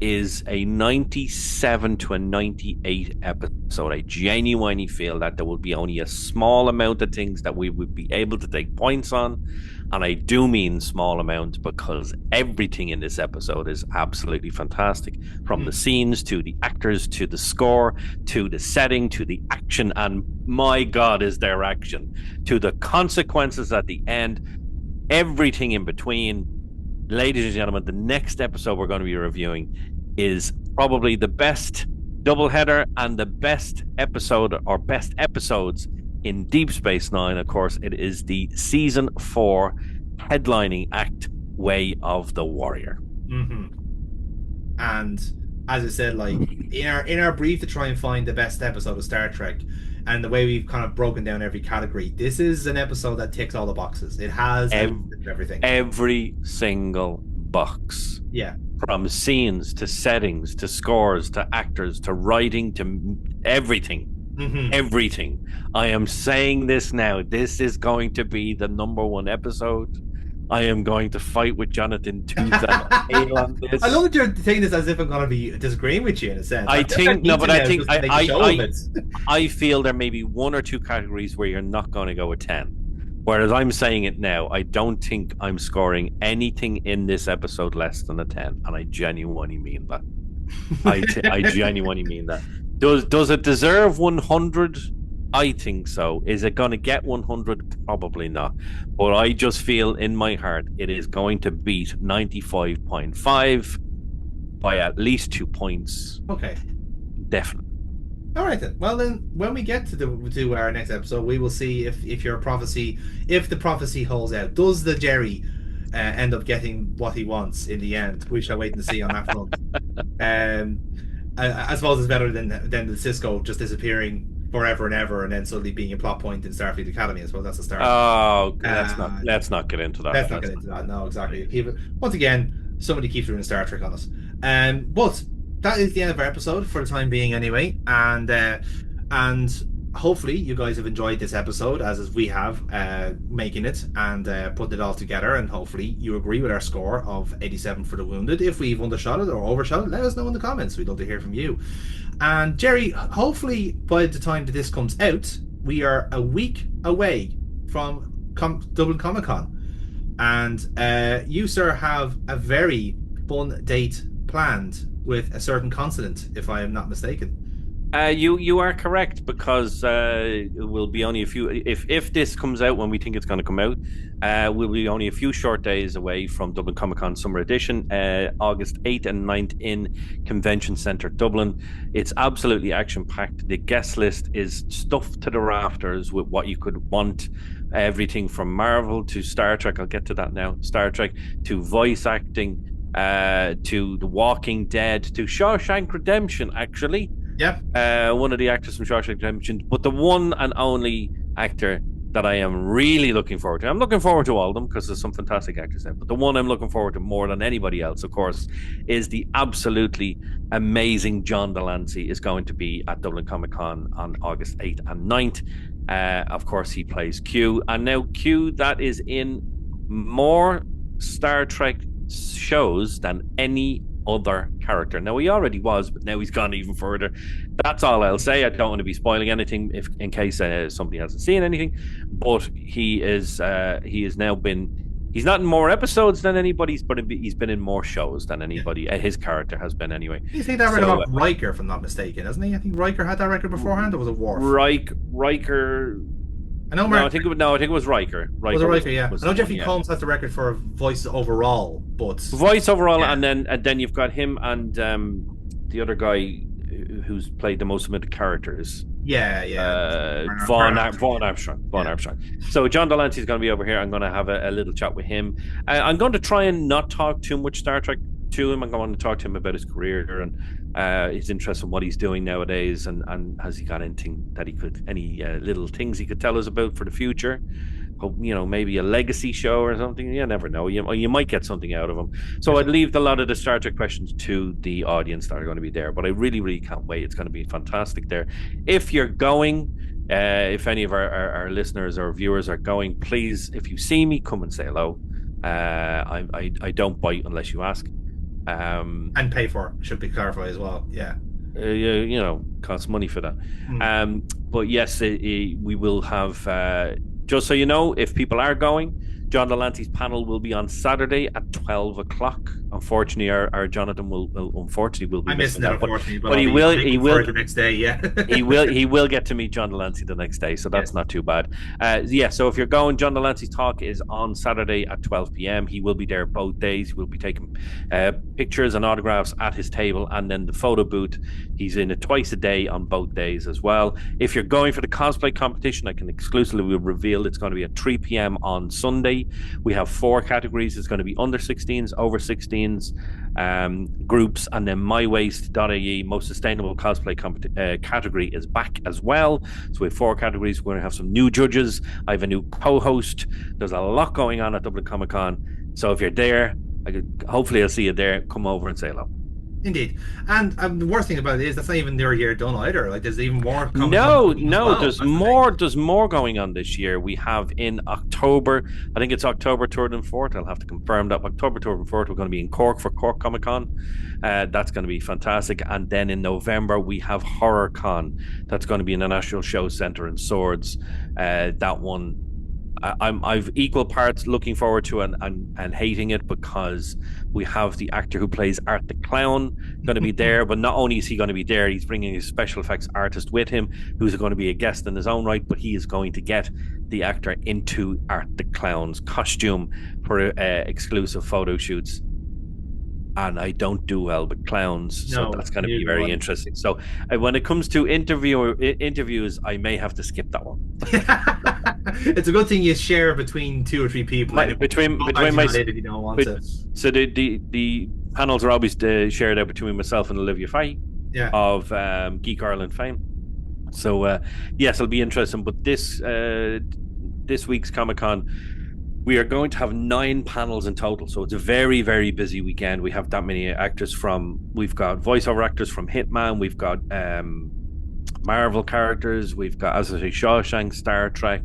is a 97 to a 98 episode. I genuinely feel that there will be only a small amount of things that we would be able to take points on. And I do mean small amount, because everything in this episode is absolutely fantastic. From the scenes, to the actors, to the score, to the setting, to the action, and my God, is there action, to the consequences at the end, everything in between. Ladies and gentlemen, the next episode we're going to be reviewing is probably the best doubleheader and the best episode, or best episodes, in Deep Space Nine. Of course, it is the season 4 headlining act, Way of the Warrior. And as I said, like in our brief to try and find the best episode of Star Trek, and the way we've kind of broken down every category, this is an episode that ticks all the boxes. It has everything, every single box. Yeah. From scenes to settings to scores to actors to writing to everything. Everything. I am saying this now. This is going to be the number one episode. I am going to fight with Jonathan tooth and nail on this. I love that you're taking this as if I'm going to be disagreeing with you in a sense. I feel there may be one or two categories where you're not going to go with 10. Whereas I'm saying it now, I don't think I'm scoring anything in this episode less than a 10, and I genuinely mean that. I genuinely mean that. Does it deserve 100? I think so. Is it going to get 100? Probably not. But I just feel in my heart it is going to beat 95.5 by at least 2 points. Okay. Definitely. All right then. Well then, when we get to our next episode, we will see if the prophecy holds out. Does the Jerry end up getting what he wants in the end? We shall wait and see on that front. I suppose it's better than the Cisco just disappearing forever and ever, and then suddenly being a plot point in Starfleet Academy. I suppose that's a start. Oh, let's not get into that. Let's not get into that. No, exactly. Once again, somebody keeps doing Star Trek on us. But that is the end of our episode for the time being, anyway. And hopefully you guys have enjoyed this episode as we have, making it and putting it all together. And hopefully you agree with our score of 87 for the Wounded. If we've undershot it or overshot it, let us know in the comments. We'd love to hear from you. And Jerry, hopefully by the time that this comes out, we are a week away from Dublin Comic Con, and you, sir, have a very fun date planned with a certain consonant, if I am not mistaken. You are correct, because it will be only a few. If this comes out when we think it's going to come out, we'll be only a few short days away from Dublin Comic Con Summer Edition, August 8th and 9th in Convention Centre Dublin. It's absolutely action packed. The guest list is stuffed to the rafters with what you could want. Everything from Marvel to Star Trek. I'll get to that now. Star Trek to voice acting, to The Walking Dead, to Shawshank Redemption. Actually. Yeah. One of the actors from Shawshank Redemption, but the one and only actor that I am really looking forward to. I'm looking forward to all of them because there's some fantastic actors there, but the one I'm looking forward to more than anybody else, of course, is the absolutely amazing John Delancey is going to be at Dublin Comic Con on August 8th and 9th. Of course, he plays Q, and now Q, that is in more Star Trek shows than any other character. Now, he already was, but now he's gone even further. That's all I'll say. I don't want to be spoiling anything in case somebody hasn't seen anything, but he has now been, he's not in more episodes than anybody, but he's been in more shows than anybody. His character has been, anyway. You think that record off Riker, if I'm not mistaken, hasn't he? I think Riker had that record beforehand, or was it Worf? Riker. I think it was Riker. Was it Riker? Yeah. I know Jeffrey Combs has the record for voice overall, but and then you've got him and the other guy who's played the most of the characters. Yeah. Vaughn Armstrong, Armstrong. Vaughn yeah. Armstrong. So John Delancey is going to be over here. I'm going to have a little chat with him. I'm going to try and not talk too much Star Trek to him. I'm going to talk to him about his career and his interest in what he's doing nowadays, and has he got anything that he could, any little things he could tell us about for the future. Hope, maybe a legacy show or something. You never know. You might get something out of them. So I'd leave a lot of the Star Trek questions to the audience that are going to be there. But I really, really can't wait. It's going to be fantastic there. If you're going, if any of our listeners or viewers are going, please, if you see me, come and say hello. I don't bite unless you ask. And pay for it, should be clarified as well. Yeah. Costs money for that. But yes, we will have. Just so you know, if people are going, John Delancey's panel will be on Saturday at 12 o'clock. Unfortunately, our Jonathan will be I missed missing it, that, unfortunately, but he will the next day. Yeah. he will get to meet John Delancey the next day, so that's not too bad. So if you're going, John Delancey's talk is on Saturday at 12 p.m. He will be there both days. He will be taking pictures and autographs at his table, and then the photo booth, he's in it twice a day on both days as well. If you're going for the cosplay competition, I can exclusively reveal it's going to be at 3 p.m. on Sunday. We have 4 categories. It's going to be under 16s, over 16s, groups, and then mywaste.ie, most sustainable cosplay category is back as well. So we have 4 categories. We're going to have some new judges. I have a new co-host. There's a lot going on at Dublin Comic Con. So if you're there, hopefully I'll see you there. Come over and say hello. Indeed. And the worst thing about it is that's not even their year done either. Like, there's even more. No, there's more. There's more going on this year. We have in October, I think it's October 3rd and 4th. I'll have to confirm that. October 3rd and 4th, we're going to be in Cork for Cork Comic Con. That's going to be fantastic. And then in November, we have Horror Con. That's going to be in the National Show Centre in Swords. That one, I've equal parts looking forward to and hating it, because we have the actor who plays Art the Clown going to be there. But not only is he going to be there, he's bringing his special effects artist with him, who's going to be a guest in his own right, but he is going to get the actor into Art the Clown's costume for exclusive photo shoots. And I don't do well with clowns, so that's going to be very interesting. So when it comes to interviews, I may have to skip that one. It's a good thing you share between 2 or 3 people. Between my, so the panels are always shared out between myself and Olivia Fahey of Geek Ireland fame. So yes, it'll be interesting. But this week's Comic-Con, we are going to have 9 panels in total, so it's a very, very busy weekend. We have that many actors we've got voiceover actors from Hitman, we've got Marvel characters, we've got, as I say, Shawshank, Star Trek.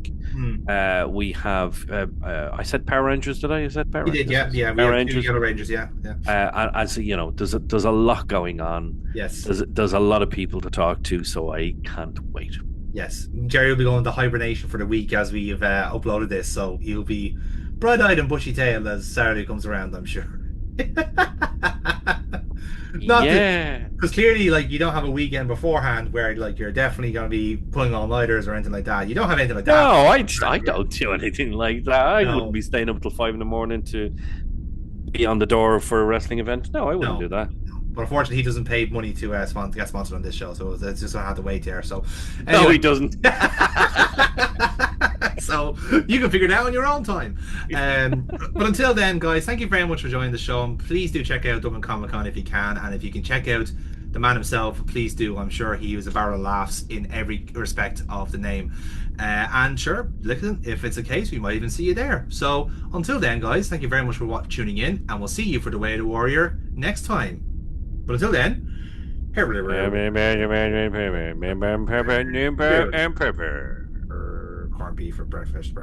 We have, I said Power Rangers, did I? You said Power Rangers? You did, yeah. Power Rangers. Yellow Rangers, yeah. As you know, there's a lot going on. Yes. There's a lot of people to talk to, so I can't wait. Yes, Jerry will be going to hibernation for the week as we've uploaded this, so he'll be bright-eyed and bushy-tailed as Saturday comes around, I'm sure. Because clearly, like, you don't have a weekend beforehand where, like, you're definitely going to be pulling all-nighters or anything like that. You don't have anything like that. No, I don't do anything like that. I wouldn't be staying up until 5 a.m. to be on the door for a wrestling event. No, I wouldn't do that. But unfortunately, he doesn't pay money to get sponsored on this show, so it's just gonna have to wait there. So anyway. No, he doesn't. So you can figure it out on your own time. But until then, guys, thank you very much for joining the show. And please do check out Dublin Comic Con if you can, and if you can check out the man himself, please do. I'm sure he was a barrel of laughs in every respect of the name. And sure, listen, if it's a case, we might even see you there. So until then, guys, thank you very much for tuning in, and we'll see you for The Way of the Warrior next time. But until then, corned beef for breakfast.